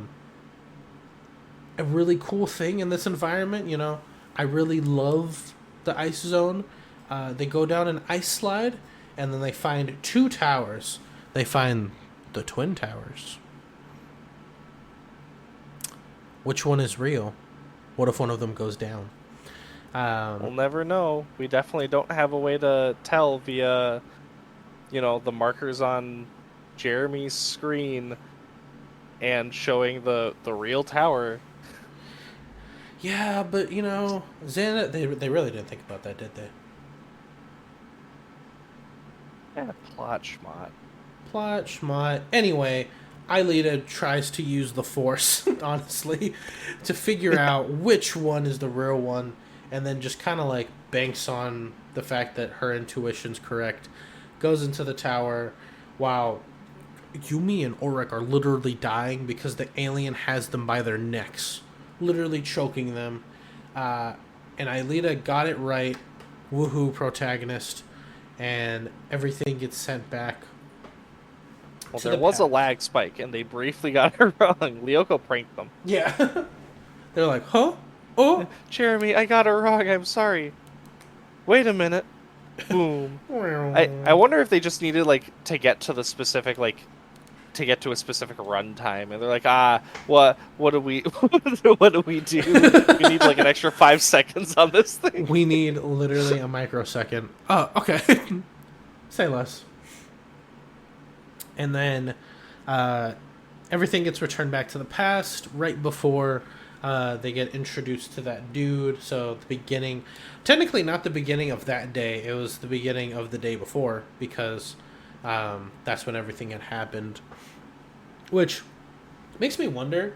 really cool thing in this environment, you know, I really love the ice zone. They go down an ice slide, and then they find 2 towers. They find the Twin Towers. Which one is real? What if one of them goes down? We'll never know. We definitely don't have a way to tell via, the markers on Jeremy's screen and showing the real tower. Yeah, but, Xana, they really didn't think about that, did they? Yeah, plot schmott. Plot schmott. Anyway, Aelita tries to use the Force, honestly, to figure out which one is the real one, and then just kind of, like, banks on the fact that her intuition's correct. Goes into the tower while Yumi and Ulrich are literally dying because the alien has them by their necks, literally choking them. And Aelita got it right. Woohoo, protagonist. And everything gets sent back. Well, there was a lag spike, and they briefly got it wrong. Lyoko pranked them. Yeah. They're like, huh? Oh? Jeremy, I got it wrong. I'm sorry. Wait a minute. Boom. I wonder if they just needed, to get to the specific, to get to a specific run time, and they're like, what do we what do we do? We need an extra 5 seconds on this thing. We need literally a microsecond. Oh, okay. Say less. And then everything gets returned back to the past right before they get introduced to that dude. So the beginning, technically not the beginning of that day, it was the beginning of the day before, because that's when everything had happened. Which makes me wonder,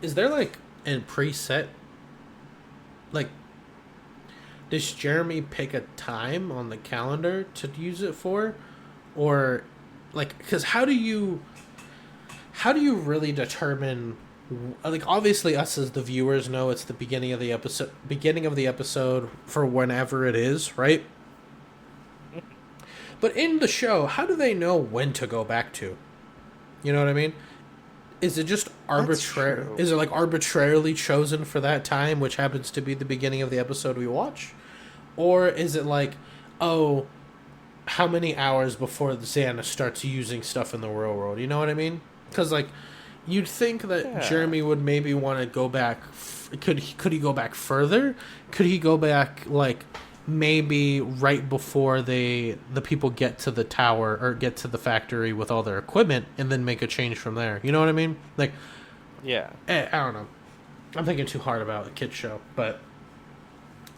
is there a preset, does Jeremy pick a time on the calendar to use it for? Or, because how do you really determine, obviously us as the viewers know it's the beginning of the episode for whenever it is, right? But in the show, how do they know when to go back to? You know what I mean? Is it just arbitrary? Is it arbitrarily chosen for that time, which happens to be the beginning of the episode we watch? Or is it how many hours before Xana starts using stuff in the real world? You know what I mean? Because you'd think that Jeremy would maybe want to go back. Could he go back further? Could he go back maybe right before the people get to the tower or get to the factory with all their equipment, and then make a change from there? You know what I mean? Yeah. I don't know. I'm thinking too hard about a kid's show, but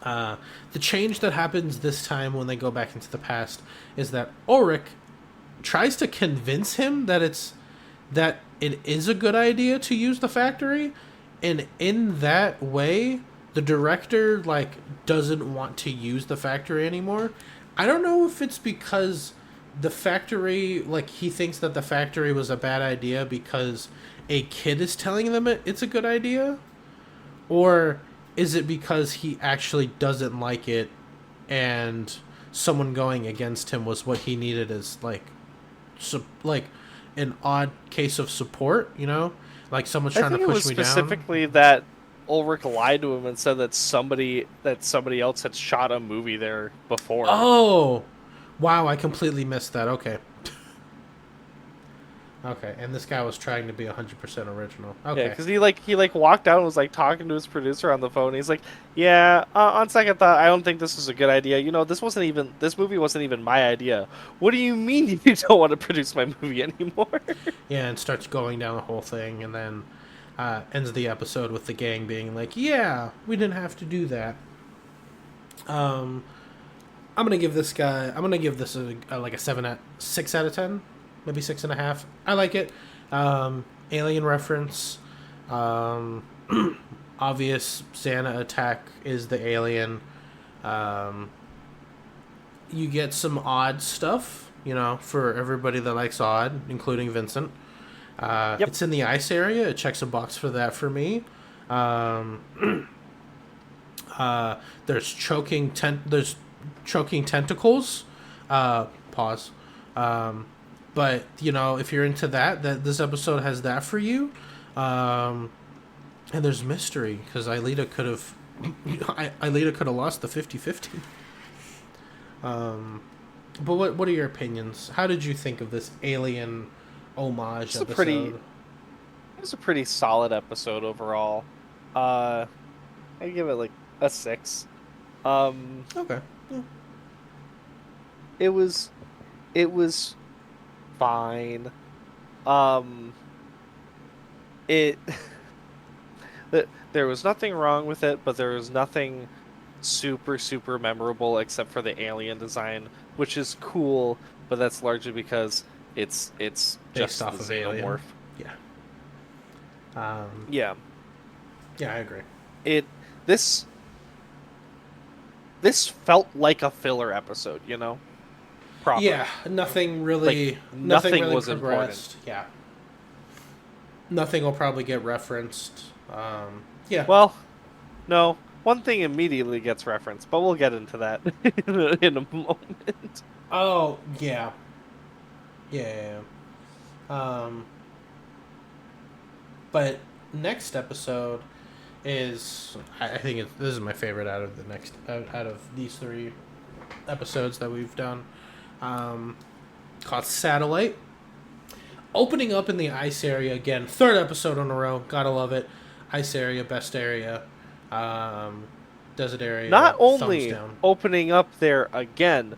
the change that happens this time when they go back into the past is that Ulrich tries to convince him that it is a good idea to use the factory, and in that way the director doesn't want to use the factory anymore. I don't know if it's because the factory, he thinks that the factory was a bad idea because a kid is telling them it's a good idea, or is it because he actually doesn't like it and someone going against him was what he needed as an odd case of support, someone's trying to push me down. Specifically that Ulrich lied to him and said that somebody else had shot a movie there before. Oh, wow! I completely missed that. Okay, and this guy was trying to be 100% original. Okay, yeah, because he walked out and was talking to his producer on the phone. He's like, "Yeah, on second thought, I don't think this was a good idea. This movie wasn't even my idea. What do you mean you don't want to produce my movie anymore?" Yeah, and starts going down the whole thing, and then ends the episode with the gang being like, yeah, we didn't have to do that. I'm gonna give this a 6 out of 10, maybe 6.5. I like it. Alien reference. Um, obvious Xana attack is the alien. Um, you get some odd stuff, for everybody that likes odd, including Vincent. Yep. It's in the ice area. It checks a box for that for me. Um, there's there's choking tentacles. Pause. But if you're into that this episode has that for you. And there's mystery because Aelita could have lost the 50-50. But what are your opinions? How did you think of this alien homage episode? It was a pretty solid episode overall. I give it like a 6. Okay. Yeah. It was fine. It there was nothing wrong with it, but there was nothing super memorable except for the alien design, which is cool, but that's largely because it's Based just off the of Alien. xenomorph. Yeah. Yeah. Yeah, I agree. This felt like a filler episode, Proper. Yeah, nothing really. Nothing really was progressed. important. Yeah. Nothing will probably get referenced. Yeah. Well, no. One thing immediately gets referenced, but we'll get into that in a moment. Oh, yeah. Yeah. But next episode is, I think this is my favorite out of these 3 episodes that we've done. Called Satellite. Opening up in the ice area again. 3rd episode in a row. Gotta love it. Ice area, best area. Desert area. Not only down. opening up there again,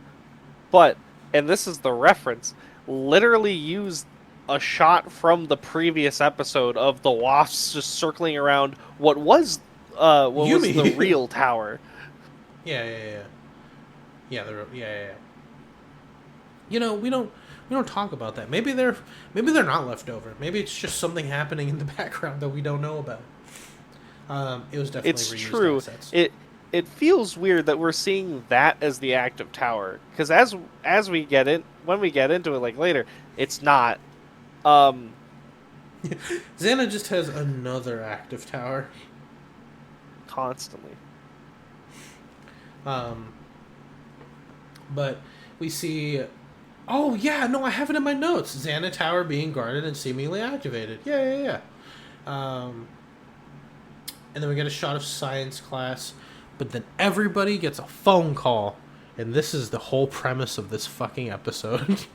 but, and this is the reference, literally used a shot from the previous episode of the wasps just circling around what was the real tower. Yeah. We don't talk about that. Maybe they're not left over. Maybe it's just something happening in the background that we don't know about. It was definitely It's reused true. assets. It feels weird that we're seeing that as the active tower, because as we get in, when we get into it like later, it's not. Xana just has another active tower. Constantly. But we see. Oh yeah, no, I have it in my notes. Xana Tower being guarded and seemingly activated. Yeah. And then we get a shot of science class, but then everybody gets a phone call, and this is the whole premise of this fucking episode,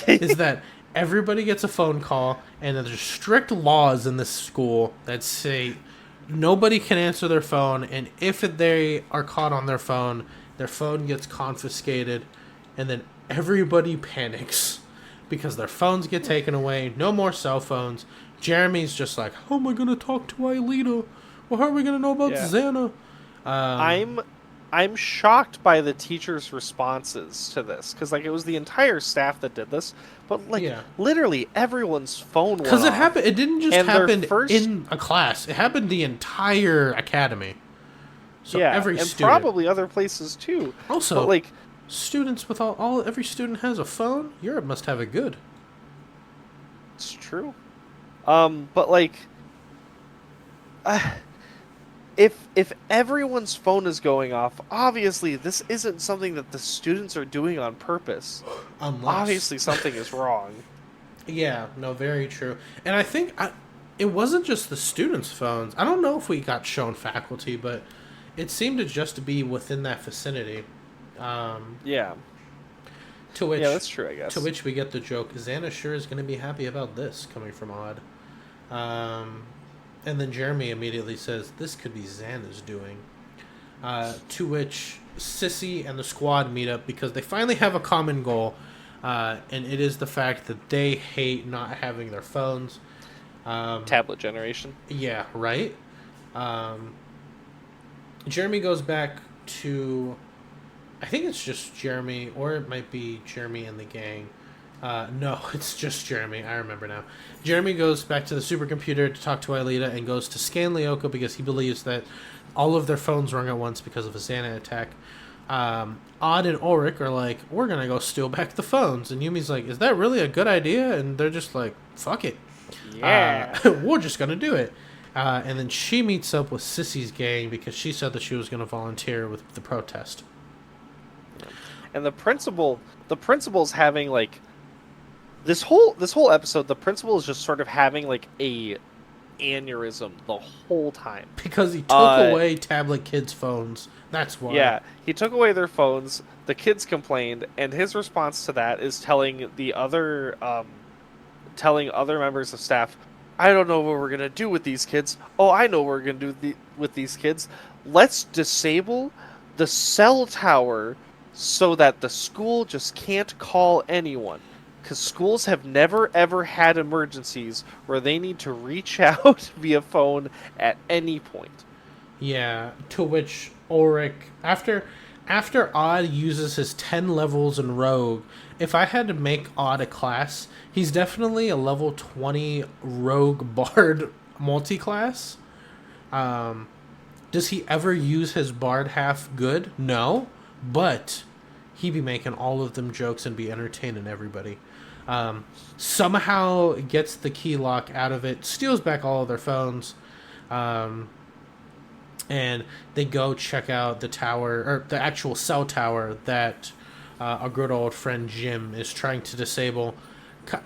is that everybody gets a phone call, and there's strict laws in this school that say nobody can answer their phone, and if they are caught on their phone gets confiscated, and then everybody panics because their phones get taken away. No more cell phones. Jeremy's just like, how am I going to talk to Aelita? Well, how are we going to know about Xana? I'm shocked by the teachers' responses to this, because it was the entire staff that did this, but literally everyone's phone went off. Because it happened. It didn't just happen in a class. It happened the entire academy. So every student, probably other places too. Also, but students with every student has a phone. Europe must have it good. It's true. But if everyone's phone is going off, obviously this isn't something that the students are doing on purpose. Obviously something is wrong. Yeah, no, very true. And I think it wasn't just the students' phones. I don't know if we got shown faculty, but it seemed to just be within that vicinity. Yeah. Yeah, that's true, I guess. To which we get the joke, Xana sure is going to be happy about this, coming from Odd. And then Jeremy immediately says, this could be Xana's doing. To which Sissy and the squad meet up because they finally have a common goal, and it is the fact that they hate not having their phones. Tablet generation. Yeah, right? Jeremy goes back to... I think it's just Jeremy, or it might be Jeremy and the gang. No, it's just Jeremy. I remember now. Jeremy goes back to the supercomputer to talk to Aelita and goes to scan Lyoko because he believes that all of their phones rung at once because of a Xana attack. Odd and Ulrich are like, we're going to go steal back the phones. And Yumi's like, is that really a good idea? And they're just like, fuck it. Yeah. We're just going to do it. And then she meets up with Sissy's gang because she said that she was going to volunteer with the protest. And the principal's having like this whole episode. The principal is just sort of having like a aneurysm the whole time because he took away tablet kids' phones. That's why. Yeah, he took away their phones. The kids complained, and his response to that is telling other members of staff, "I don't know what we're gonna do with these kids. Oh, I know what we're gonna do with these kids. Let's disable the cell tower so that the school just can't call anyone. Because schools have never, ever had emergencies where they need to reach out via phone at any point." Yeah, to which Ulrich, after Odd uses his 10 levels in Rogue, if I had to make Odd a class, he's definitely a level 20 Rogue Bard multi-class. Does he ever use his Bard half good? No, but he be making all of them jokes and be entertaining everybody. Somehow gets the key lock out of it, steals back all of their phones, and they go check out the tower, or the actual cell tower that our good old friend Jim is trying to disable.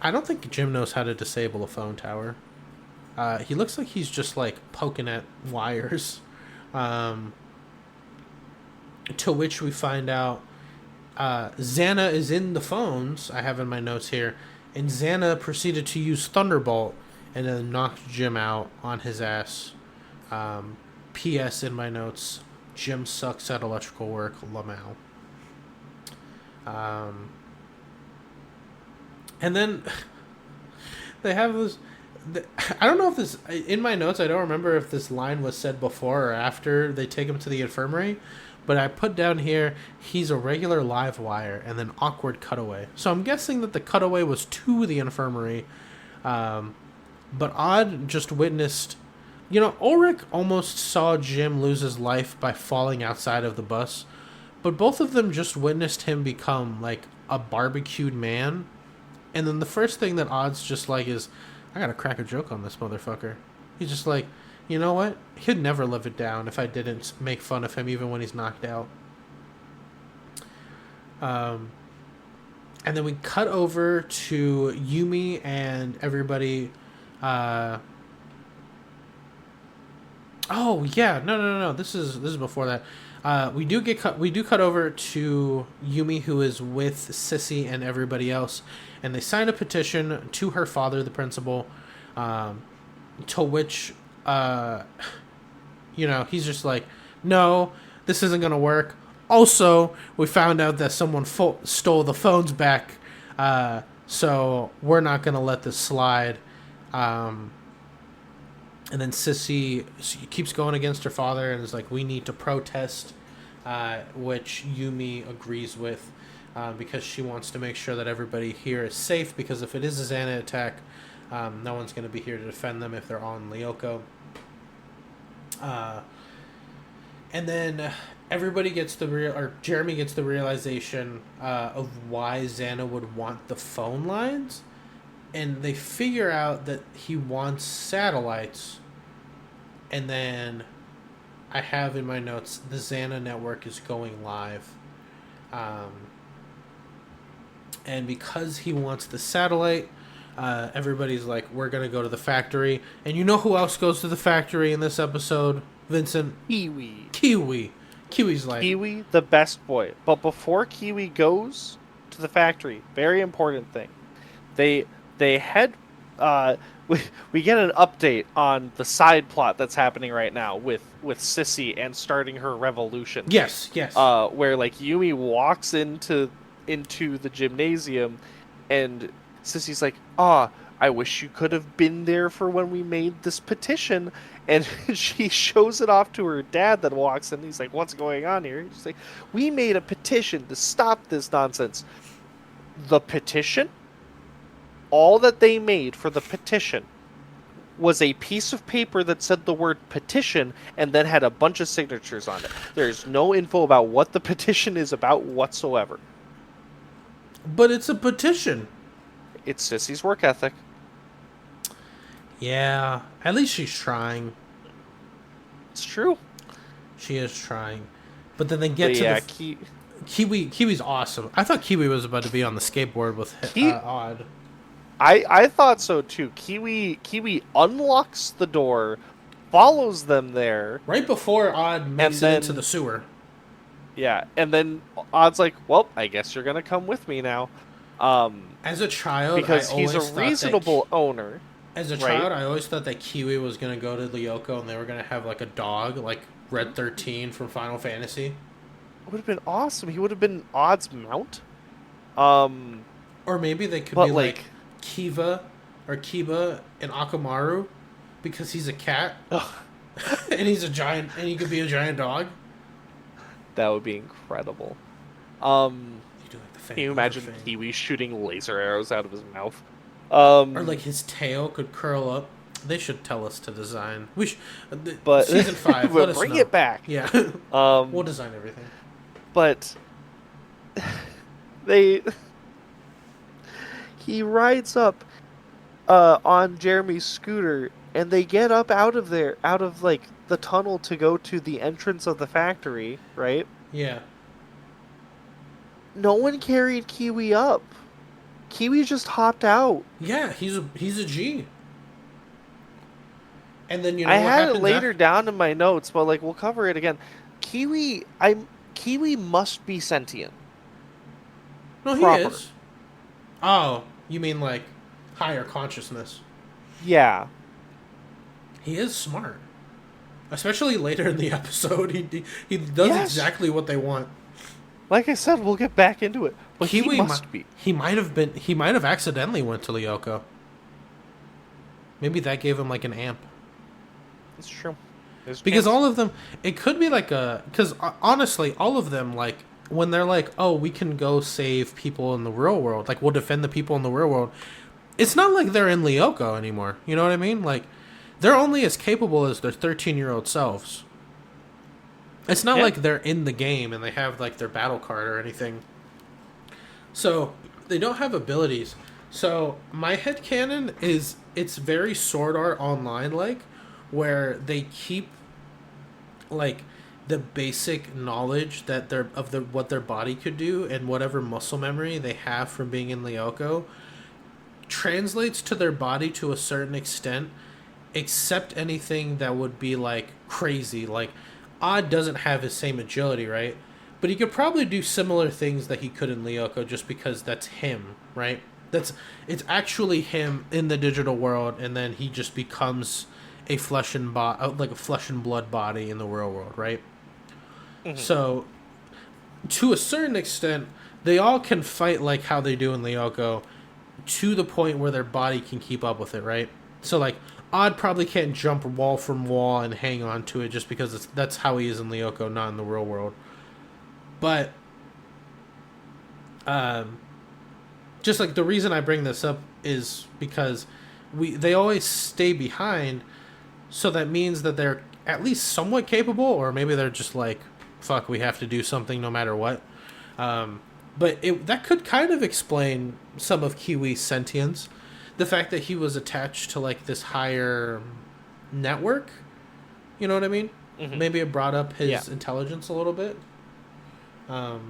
I don't think Jim knows how to disable a phone tower. He looks like he's just like poking at wires. To which we find out Xana is in the phones, I have in my notes here, and Xana proceeded to use Thunderbolt and then knocked Jim out on his ass. P.S. in my notes, Jim sucks at electrical work, Lamau. And then they have this... I don't know if this... In my notes, I don't remember if this line was said before or after they take him to the infirmary, but I put down here, he's a regular live wire, and then awkward cutaway. So I'm guessing that the cutaway was to the infirmary. But Odd just witnessed... You know, Ulrich almost saw Jim lose his life by falling outside of the bus, but both of them just witnessed him become, like, a barbecued man. And then the first thing that Odd's just like is, I gotta crack a joke on this motherfucker. He's just like, you know what? He'd never live it down if I didn't make fun of him even when he's knocked out. And then we cut over to Yumi and everybody. Oh yeah, no. This is before that. We do cut over to Yumi, who is with Sissy and everybody else, and they sign a petition to her father, the principal, to which, he's just like, no, this isn't gonna work. Also, we found out that someone stole the phones back, so we're not gonna let this slide. And then Sissy keeps going against her father and is like, we need to protest, which Yumi agrees with because she wants to make sure that everybody here is safe, because if it is a Xana attack, no one's going to be here to defend them if they're on Lyoko. And then everybody gets Jeremy gets the realization of why Xana would want the phone lines. And they figure out that he wants satellites. And then I have in my notes, the Xana network is going live. And because he wants the satellite, everybody's like, we're going to go to the factory. And you know who else goes to the factory in this episode, Vincent? Kiwi. Kiwi's like... Kiwi, the best boy. But before Kiwi goes to the factory, very important thing. They head we get an update on the side plot that's happening right now with Sissy and starting her revolution. Yes. Where like Yumi walks into the gymnasium and Sissy's like, I wish you could have been there for when we made this petition. And she shows it off to her dad that walks in. He's like, what's going on here? She's like, we made a petition to stop this nonsense. The petition? all that they made for the petition was a piece of paper that said the word petition and then had a bunch of signatures on it. There's no info about what the petition is about whatsoever. But it's a petition. It's Sissy's work ethic. Yeah, at least she's trying. It's true. She is trying. But then they get to Kiwi. Kiwi's awesome. I thought Kiwi was about to be on the skateboard with Odd. I thought so too. Kiwi unlocks the door, follows them there. Right before Odd makes it into the sewer. Yeah, and then Odd's like, well, I guess you're going to come with me now. As a child, because he's a reasonable owner. As a child, I always thought that Kiwi was going to go to Lyoko and they were going to have like a dog, like Red 13 from Final Fantasy. It would have been awesome. He would have been Odd's mount. Or maybe they could be like Kiva or Kiba and Akamaru because he's a cat and he's a giant and he could be a giant dog. That would be incredible. Can you imagine Kiwi shooting laser arrows out of his mouth? Or like his tail could curl up. They should tell us to design. We should, but season 5. Let us bring know. It back. Yeah, we'll design everything. But he rides up on Jeremy's scooter, and they get up out of like the tunnel to go to the entrance of the factory, right? Yeah. No one carried Kiwi up. Kiwi just hopped out. Yeah, he's a G. And then I had it later down in my notes, but like we'll cover it again. Kiwi must be sentient. No, he is. Oh, you mean like higher consciousness? Yeah. He is smart. Especially later in the episode, he does exactly what they want. Like I said, we'll get back into it. But Kiwi must be. He might have accidentally went to Lyoko. Maybe that gave him like an amp. That's true. Because all of them, it could be like because honestly, all of them, like, when they're like, oh, we can go save people in the real world, like, we'll defend the people in the real world, it's not like they're in Lyoko anymore. You know what I mean? Like, they're only as capable as their 13-year-old selves. It's not like they're in the game and they have, like, their battle card or anything. So, they don't have abilities. So, my headcanon is, it's very Sword Art Online-like, where they keep like the basic knowledge that what their body could do and whatever muscle memory they have from being in Lyoko translates to their body to a certain extent, except anything that would be like crazy. Like Odd doesn't have his same agility, right? But he could probably do similar things that he could in Lyoko just because that's him, right? It's actually him in the digital world, and then he just becomes a flesh and blood body in the real world, right? Mm-hmm. So, to a certain extent, they all can fight like how they do in Lyoko, to the point where their body can keep up with it, right? So, like, Odd probably can't jump wall from wall and hang on to it just because that's how he is in Lyoko, not in the real world. But, just like the reason I bring this up is because they always stay behind. So that means that they're at least somewhat capable, or maybe they're just like, fuck, we have to do something no matter what. But that could kind of explain some of Kiwi's sentience. The fact that he was attached to like this higher network. You know what I mean? Mm-hmm. Maybe it brought up his intelligence a little bit. But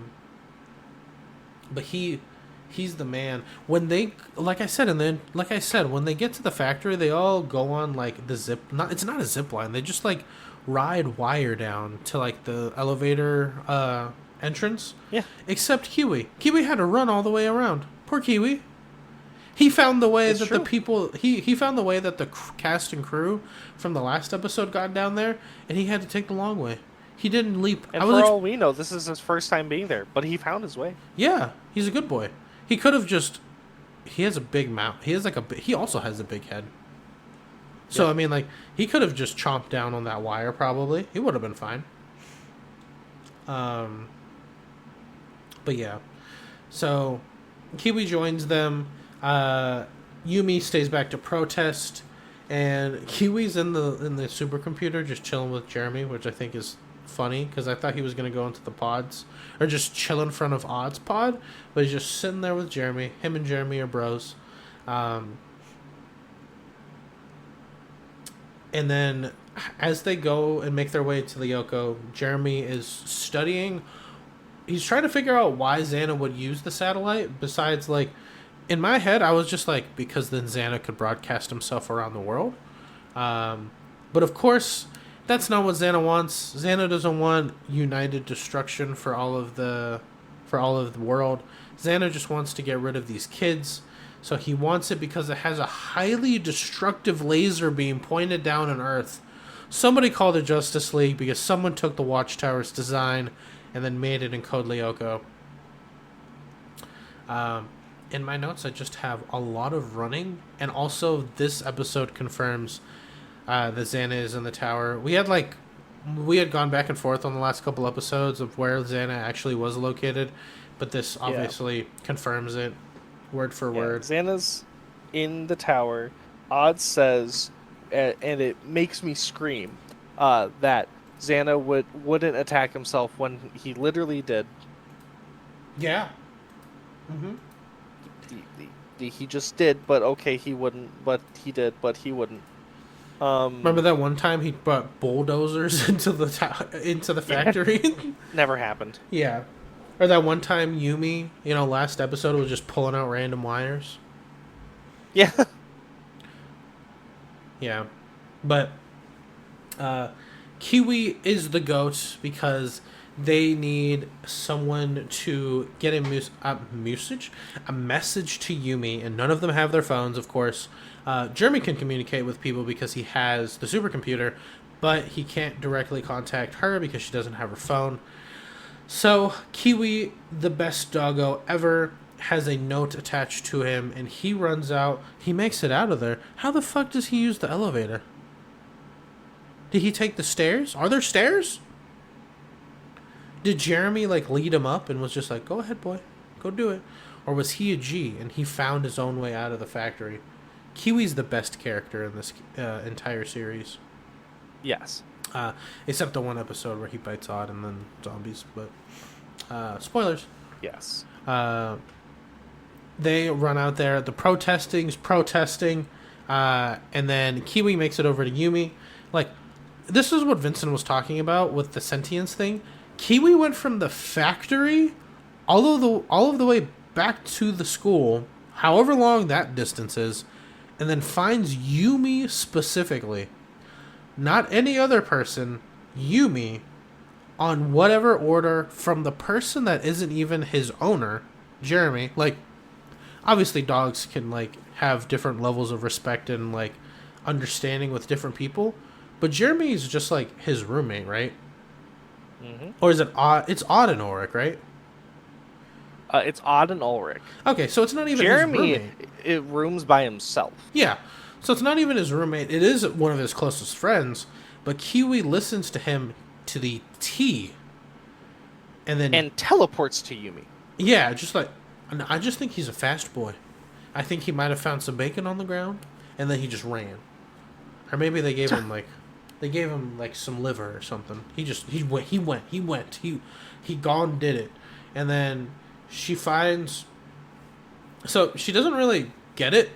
he's the man. When they, like I said, when they get to the factory, they all go on like the zip. It's not a zip line. They just like ride wire down to like the elevator entrance. Yeah. Except Kiwi. Kiwi had to run all the way around. Poor Kiwi. He found the way the people. He found the way that the cast and crew from the last episode got down there, and he had to take the long way. He didn't leap. And for all we know, this is his first time being there, but he found his way. Yeah, he's a good boy. He could have just. He has a big mouth. He also has a big head. So yeah. I mean, like, he could have just chomped down on that wire. Probably, he would have been fine. But yeah, so Kiwi joins them. Yumi stays back to protest, and Kiwi's in the supercomputer just chilling with Jeremy, which I think is funny because I thought he was gonna go into the pods or just chill in front of Odd's pod, but he's just sitting there with Jeremy. Him and Jeremy are bros. And then as they go and make their way to Lyoko, Jeremy is studying. He's trying to figure out why Xana would use the satellite. Besides, like, in my head, I was just like, because then Xana could broadcast himself around the world. But of course, that's not what Xana wants. Xana doesn't want united destruction for all of the world. Xana just wants to get rid of these kids. So he wants it because it has a highly destructive laser beam pointed down on Earth. Somebody called it Justice League because someone took the Watchtower's design and then made it in Code Lyoko. In my notes, I just have a lot of running, and also this episode confirms that Xana is in the tower. We had gone back and forth on the last couple episodes of where Xana actually was located, but this obviously confirms it. Word for word. Xana's in the tower. Odd says, and it makes me scream, that Xana wouldn't attack himself when he literally did. Yeah. Mm-hmm. He just did, but okay, he wouldn't. But he did, but he wouldn't. Remember that one time he brought bulldozers into the factory? Never happened. Yeah. Or that one time Yumi, last episode was just pulling out random wires. Yeah. Yeah. But Kiwi is the goat because they need someone to get a message to Yumi, and none of them have their phones, of course. Jeremy can communicate with people because he has the supercomputer, but he can't directly contact her because she doesn't have her phone. So, Kiwi, the best doggo ever, has a note attached to him, and he runs out. He makes it out of there. How the fuck does he use the elevator? Did he take the stairs? Are there stairs? Did Jeremy, lead him up and was just like, go ahead, boy. Go do it. Or was he a G, and he found his own way out of the factory? Kiwi's the best character in this entire series. Yes. Except the one episode where he bites Odd and then zombies, but spoilers. Yes. They run out there. The protesting, and then Kiwi makes it over to Yumi. This is what Vincent was talking about with the sentience thing. Kiwi went from the factory all of the way back to the school, however long that distance is, and then finds Yumi specifically. Not any other person, Yumi, on whatever order from the person that isn't even his owner, Jeremy. Obviously dogs can, have different levels of respect and, understanding with different people. But Jeremy is just, his roommate, right? Mm-hmm. Or is it Odd? It's Odd and Ulrich, right? It's Odd and Ulrich. Okay, so it's not even Jeremy, his roommate. It rooms by himself. Yeah. So it's not even his roommate. It is one of his closest friends, but Kiwi listens to him to the T. And teleports to Yumi. Yeah, I just think he's a fast boy. I think he might have found some bacon on the ground, and then he just ran. Or maybe they gave him some liver or something. He went. He gone did it. And then she finds, so she doesn't really get it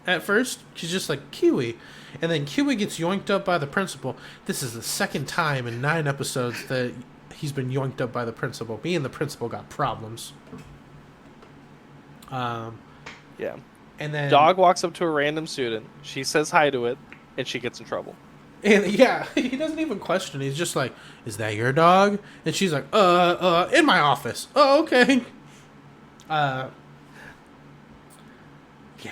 at first. She's just like, Kiwi. And then Kiwi gets yoinked up by the principal. This is the second time in 9 episodes that he's been yoinked up by the principal. Me and the principal got problems. Yeah. And then Dog walks up to a random student. She says hi to it, and she gets in trouble. And yeah, he doesn't even question. He's just like, "Is that your dog?" And she's like, in my office." Oh, okay. Yeah.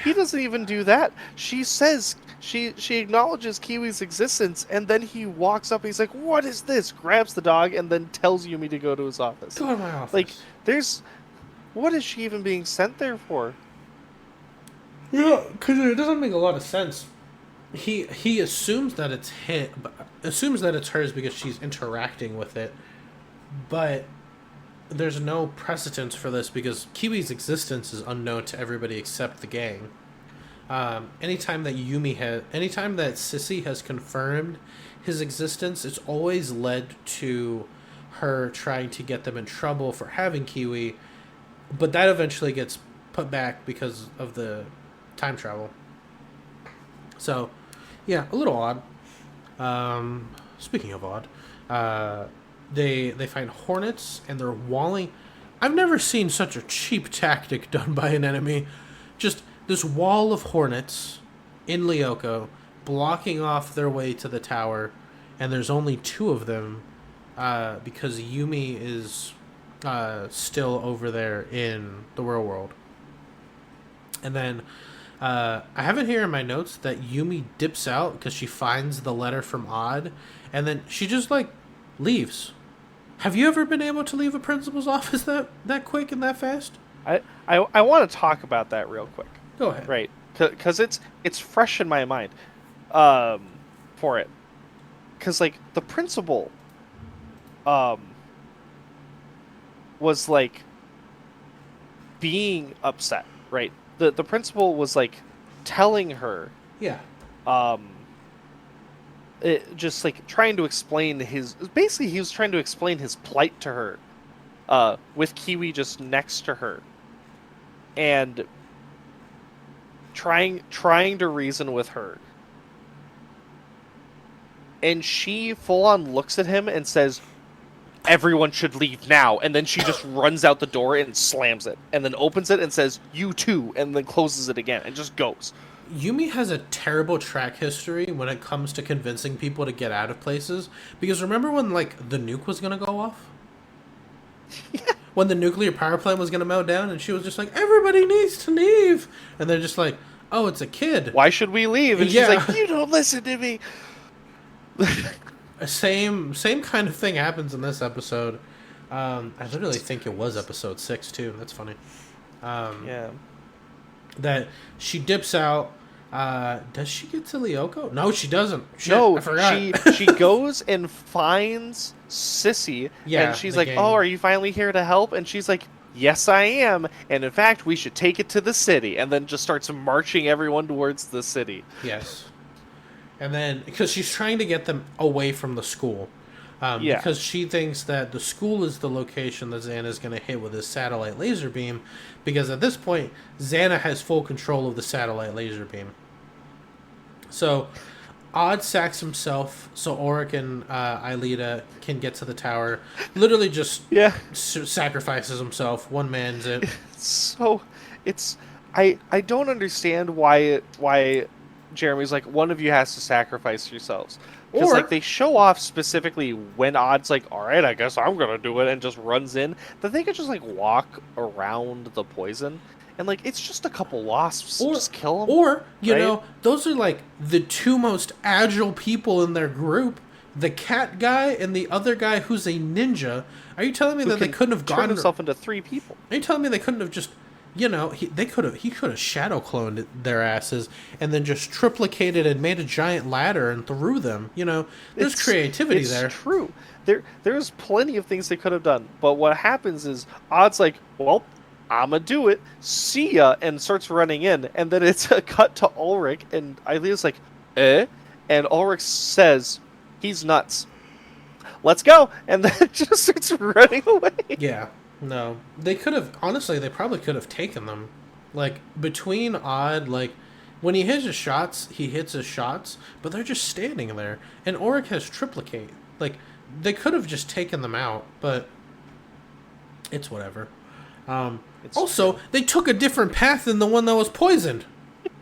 He doesn't even do that. She says she acknowledges Kiwi's existence, and then he walks up and he's like, "What is this?" Grabs the dog and then tells Yumi to go to his office. Go to my office. What is she even being sent there for? Yeah, because it doesn't make a lot of sense. He assumes that it's hers because she's interacting with it, but there's no precedence for this because Kiwi's existence is unknown to everybody except the gang. anytime that Sissy has confirmed his existence, it's always led to her trying to get them in trouble for having Kiwi, but that eventually gets put back because of the time travel. So, yeah, a little odd. Speaking of odd, they find hornets and they're walling. I've never seen such a cheap tactic done by an enemy. Just this wall of hornets in Lyoko blocking off their way to the tower, and there's only 2 of them because Yumi is still over there in the real world. And then I have it here in my notes that Yumi dips out because she finds the letter from Odd, and then she just like leaves. Have you ever been able to leave a principal's office that quick and that fast? I want to talk about that real quick. Go ahead. Right, because it's fresh in my mind for it. Because, like, the principal was, like, being upset, right? The principal was, like, telling her... Yeah. Just, like, trying to explain his... Basically, he was trying to explain his plight to her, with Kiwi just next to her. And trying to reason with her. And she full-on looks at him and says, "Everyone should leave now." And then she just runs out the door and slams it. And then opens it and says, "You too." And then closes it again and just goes. Yumi has a terrible track history when it comes to convincing people to get out of places. Because remember when, like, the nuke was going to go off? Yeah. When the nuclear power plant was going to melt down, and she was just like, "Everybody needs to leave." And they're just like, "Oh, it's a kid. Why should we leave?" And Yeah. she's like, "You don't listen to me." Same kind of thing happens in this episode. I literally think it was episode 6 too. That's funny. Yeah. That she dips out. Does she get to Lyoko? No, she doesn't. Shit, No, I forgot. she goes and finds Sissy, Yeah, and she's the like, gang. "Oh, are you finally here to help?" And she's like, "Yes, I am. And in fact, we should take it to the city." And then just starts marching everyone towards the city. Yes. And then, because she's trying to get them away from the school. Yeah. Because she thinks that the school is the location that Xana is going to hit with his satellite laser beam. Because at this point, Xana has full control of the satellite laser beam. So, Odd sacks himself so Auric and Aelita can get to the tower. Literally just Yeah. sacrifices himself. One man's it. So, it's... I don't understand why Jeremy's like, "One of you has to sacrifice yourselves." Because, Or- like, they show off specifically when Odd's like, "All right, I guess I'm going to do it," and just runs in, that they could just, like, walk around the poison. And, like, it's just a couple wasps. Just kill them. Or, you right? know, those are, like, the 2 most agile people in their group. The cat guy and the other guy who's a ninja. Are you telling me Who that they can couldn't have turn gone... himself into 3 people. Are you telling me they couldn't have just... You know, he could have shadow cloned their asses and then just triplicated and made a giant ladder and threw them. You know, there's creativity there. It's true. There's plenty of things they could have done. But what happens is Odd's like, "Well, I'ma do it. See ya," and starts running in. And then it's a cut to Ulrich, and Eileen's like, "Eh?" And Ulrich says, "He's nuts. Let's go." And then just starts running away. Yeah. No. They could have... Honestly, they probably could have taken them. Like, between Odd, like... When he hits his shots, he hits his shots, but they're just standing there. And Auric has triplicate. Like, they could have just taken them out, but... It's whatever. It's Also, true. they took a different path than the one that was poisoned.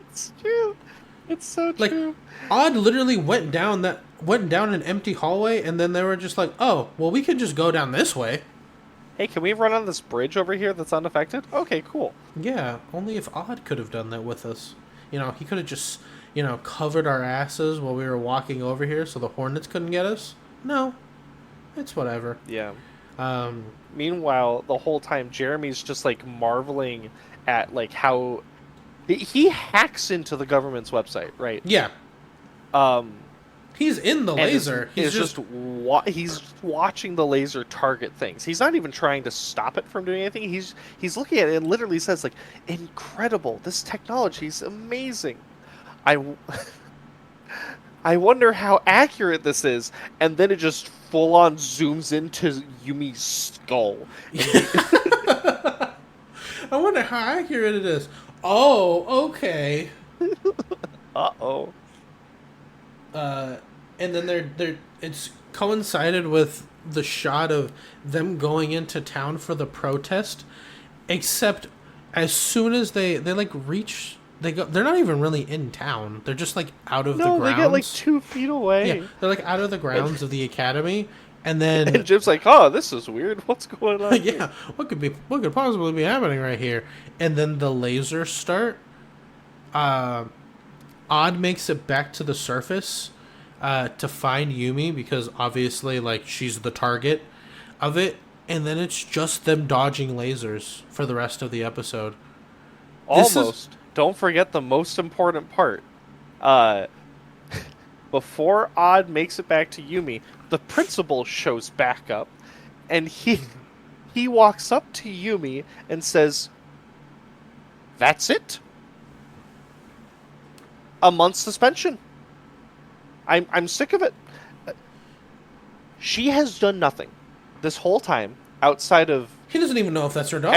It's true. It's so Like, true. Odd literally went down an empty hallway, and then they were just like, "Oh, well, we can just go down this way." Hey, can we run on this bridge over here that's unaffected? Okay, cool. Yeah, only if Odd could have done that with us. You know, he could have just, you know, covered our asses while we were walking over here so the Hornets couldn't get us. No, it's whatever. Yeah. Um, Meanwhile, the whole time, Jeremy's just, like, marveling at, like, how... He hacks into the government's website, right? yeah, He's in the and laser. He's just he's watching the laser target things. He's not even trying to stop it from doing anything. He's looking at it and literally says like, "Incredible! This technology is amazing." I I wonder how accurate this is, and then it just full on zooms into Yumi's skull. I wonder how accurate it is. Oh, okay. Uh-oh. And then they're it's coincided with the shot of them going into town for the protest, except as soon as they like reach, they're not even really in town. They're just like out of the grounds. No, they get like 2 feet away. Yeah, they're like out of the grounds of the academy, and then and Jim's like, "Oh, this is weird. What's going on?" Yeah, what could possibly be happening right here? And then the lasers start. Odd makes it back to the surface to find Yumi because obviously, like, she's the target of it. And then it's just them dodging lasers for the rest of the episode. Almost. Don't forget the most important part. Before Odd makes it back to Yumi, the principal shows back up, and he walks up to Yumi and says, "That's it? A month's suspension. I'm sick of it." She has done nothing this whole time outside of He doesn't even know if that's her dog.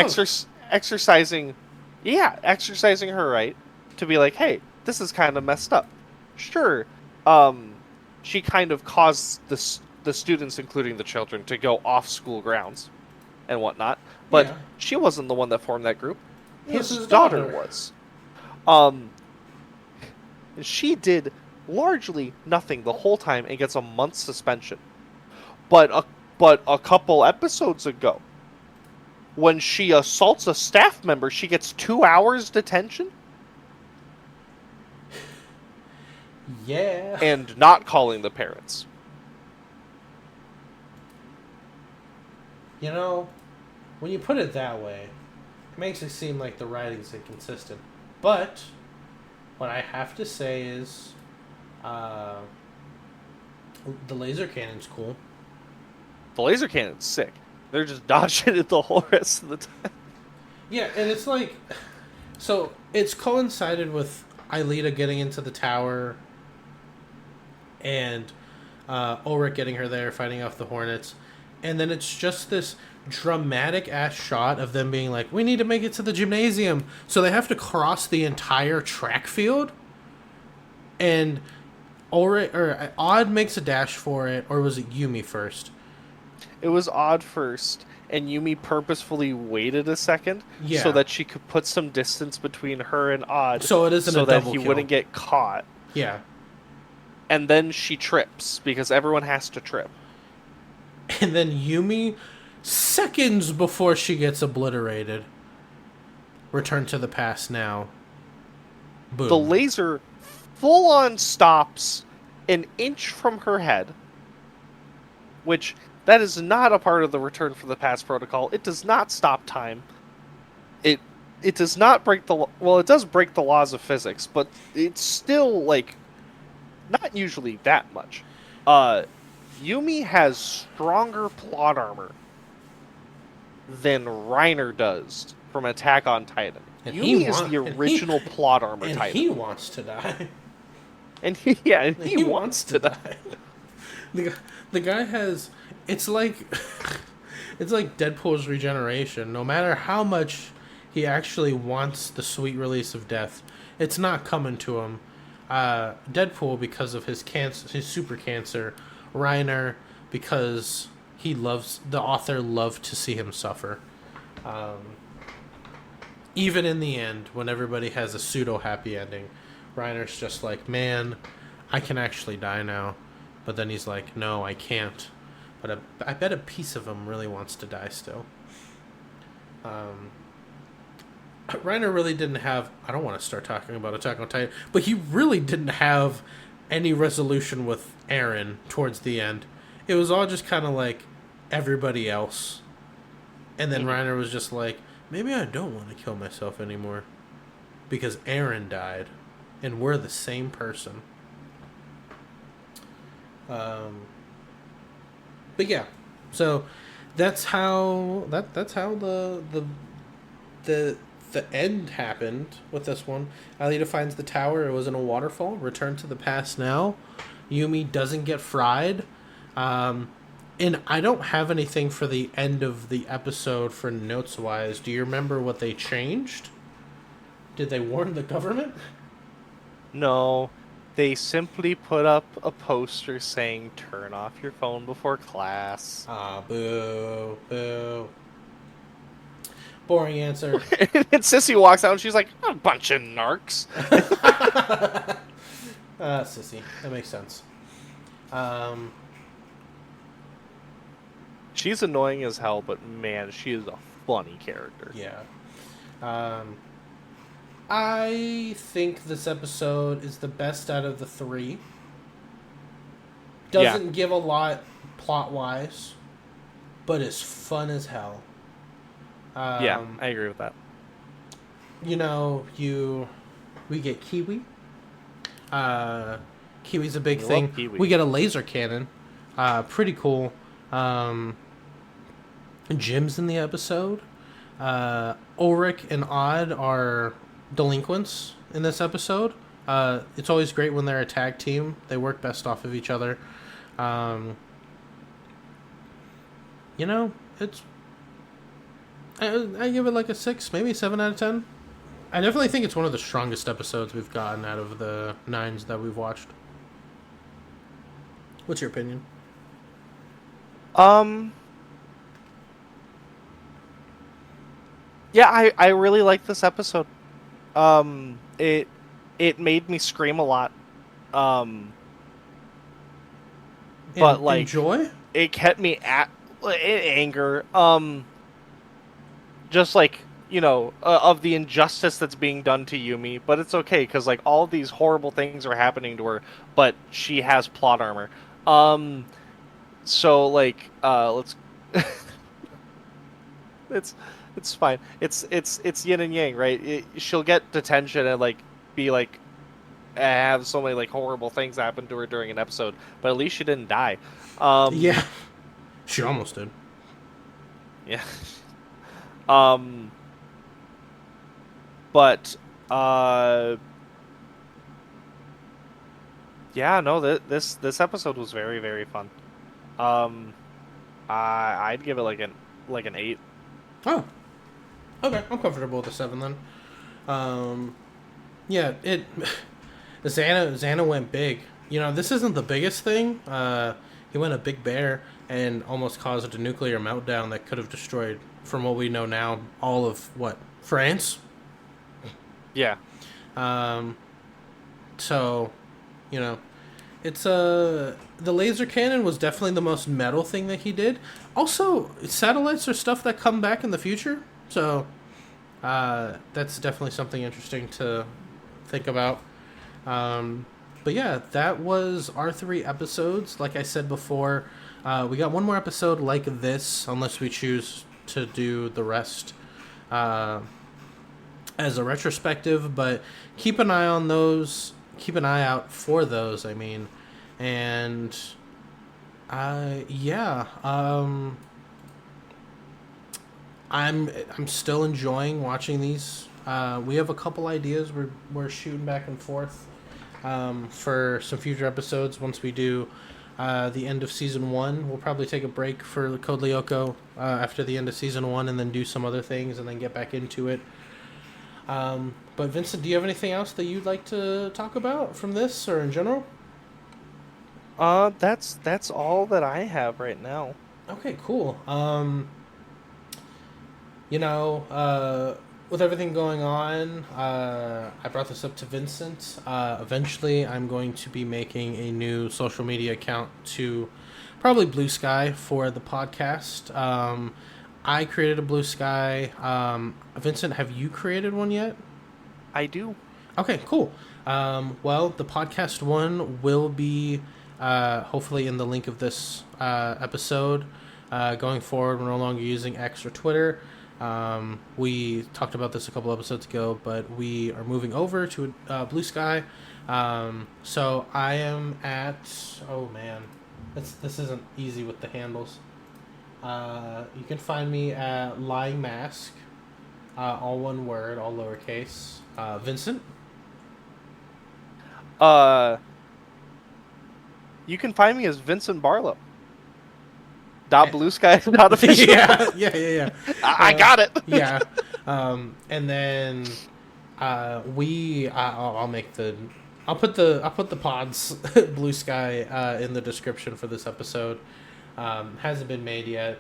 exercising her right to be like, "Hey, this is kind of messed up." Sure, she kind of caused the students, including the children, to go off school grounds and whatnot, but she wasn't the one that formed that group. His daughter was. She did largely nothing the whole time and gets a month's suspension. But a couple episodes ago, when she assaults a staff member, she gets 2 hours detention. Yeah. And not calling the parents. You know, when you put it that way, it makes it seem like the writing's inconsistent. But what I have to say is, the laser cannon's cool. The laser cannon's sick. They're just dodging it the whole rest of the time. Yeah, and it's like, so it's coincided with Aelita getting into the tower and Ulrich getting her there, fighting off the Hornets. And then it's just this dramatic ass shot of them being like, we need to make it to the gymnasium. So they have to cross the entire track field. And Ulrich, or Odd makes a dash for it, or was it Yumi first? It was Odd first, and Yumi purposefully waited a second so that she could put some distance between her and Odd, so it isn't a double kill, so that he wouldn't get caught. Yeah. And then she trips, because everyone has to trip. And then Yumi, seconds before she gets obliterated, return to the past now. Boom. The laser full on stops an inch from her head, which that is not a part of the Return from the Past protocol. It does not stop time. It does not break it does break the laws of physics, but it's still like not usually that much. Yumi has stronger plot armor than Reiner does from Attack on Titan. And Yumi is the original plot armor and Titan. He wants to die. And he wants to die. The guy has, it's like Deadpool's regeneration. No matter how much he actually wants the sweet release of death, it's not coming to him. Deadpool, because of his cancer, his super cancer. Reiner, because the author loved to see him suffer. Even in the end, when everybody has a pseudo happy ending, Reiner's just like, man, I can actually die now. But then he's like, no, I can't. But I bet a piece of him really wants to die still. Reiner really didn't have, I don't want to start talking about Attack on Titan, but he really didn't have any resolution with Eren towards the end. It was all just kind of like everybody else. And then Reiner was just like, maybe I don't want to kill myself anymore. Because Eren died. And we're the same person. Um, but yeah, so that's how the the end happened with this one. Alita finds the tower. It was in a waterfall. Return to the past now. Yumi doesn't get fried. Um, and I don't have anything for the end of the episode for notes wise. Do you remember what they changed? Did they warn the government? No, they simply put up a poster saying "Turn off your phone before class." Ah, boo, boo. Boring answer. And Sissy walks out and she's like, "A bunch of narcs." Sissy. That makes sense. Um, She's annoying as hell, but man, she is a funny character. yeah. Um, I think this episode is the best out of the three. Doesn't give a lot plot wise, but is fun as hell. Yeah, I agree with that. You know, we get Kiwi. Kiwi's a big thing. We get a laser cannon. Pretty cool. Jim's in the episode. Ulrich and Odd are delinquents in this episode. It's always great when they're a tag team. They work best off of each other. You know, it's... I give it like a 6, maybe 7 out of 10. I definitely think it's one of the strongest episodes we've gotten out of the 9s that we've watched. What's your opinion? Yeah, I really like this episode. It made me scream a lot. But like Enjoy? It kept me in anger. Just like, you know, of the injustice that's being done to Yumi, but it's okay because like all these horrible things are happening to her, but she has plot armor. So like, let's. It's fine. It's yin and yang, right? She'll get detention and like be like have so many like horrible things happen to her during an episode, but at least she didn't die. Yeah, she almost did. Yeah. But yeah, no, this episode was very, very fun. I'd give it like an 8. Oh, okay. I'm comfortable with a 7 then. Yeah, Xana went big. You know, this isn't the biggest thing. He went a big bear and almost caused a nuclear meltdown that could have destroyed, from what we know now, all of France. Yeah. So, you know, it's the laser cannon was definitely the most metal thing that he did. Also, satellites are stuff that come back in the future, so that's definitely something interesting to think about. But yeah, that was our 3 episodes. Like I said before, we got one more episode like this, unless we choose to do the rest as a retrospective, but keep an eye on those. Keep an eye out for those, I mean. And yeah, I'm still enjoying watching these. We have a couple ideas we're shooting back and forth for some future episodes. Once we do the end of season 1, we'll probably take a break for Code Lyoko after the end of season 1, and then do some other things, and then get back into it. But Vincent, do you have anything else that you'd like to talk about from this or in general? That's all that I have right now. Okay, cool. You know, with everything going on, I brought this up to Vincent. Eventually, I'm going to be making a new social media account to probably Blue Sky for the podcast. I created a Blue Sky. Vincent, have you created one yet? I do. Okay, cool. Well, the podcast one will be hopefully in the link of this episode. Going forward, we're no longer using X or Twitter. We talked about this a couple episodes ago, but we are moving over to Blue Sky So I am at, oh man, this isn't easy with the handles. You can find me at Lying Mask, all one word, all lowercase. Vincent. Uh, you can find me as Vincent Barlow. Dot blue sky, not official. Yeah. I got it. Yeah. And then I'll make I'll put the pods blue sky in the description for this episode. Hasn't been made yet,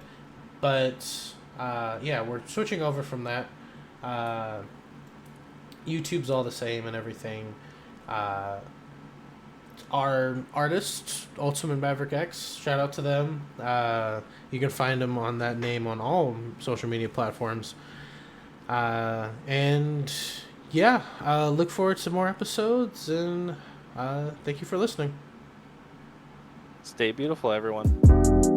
but yeah, we're switching over from that. YouTube's all the same and everything. Our artist, Ultimate Maverick X, shout out to them. You can find them on that name on all social media platforms. And yeah, look forward to more episodes, and thank you for listening. Stay beautiful, everyone.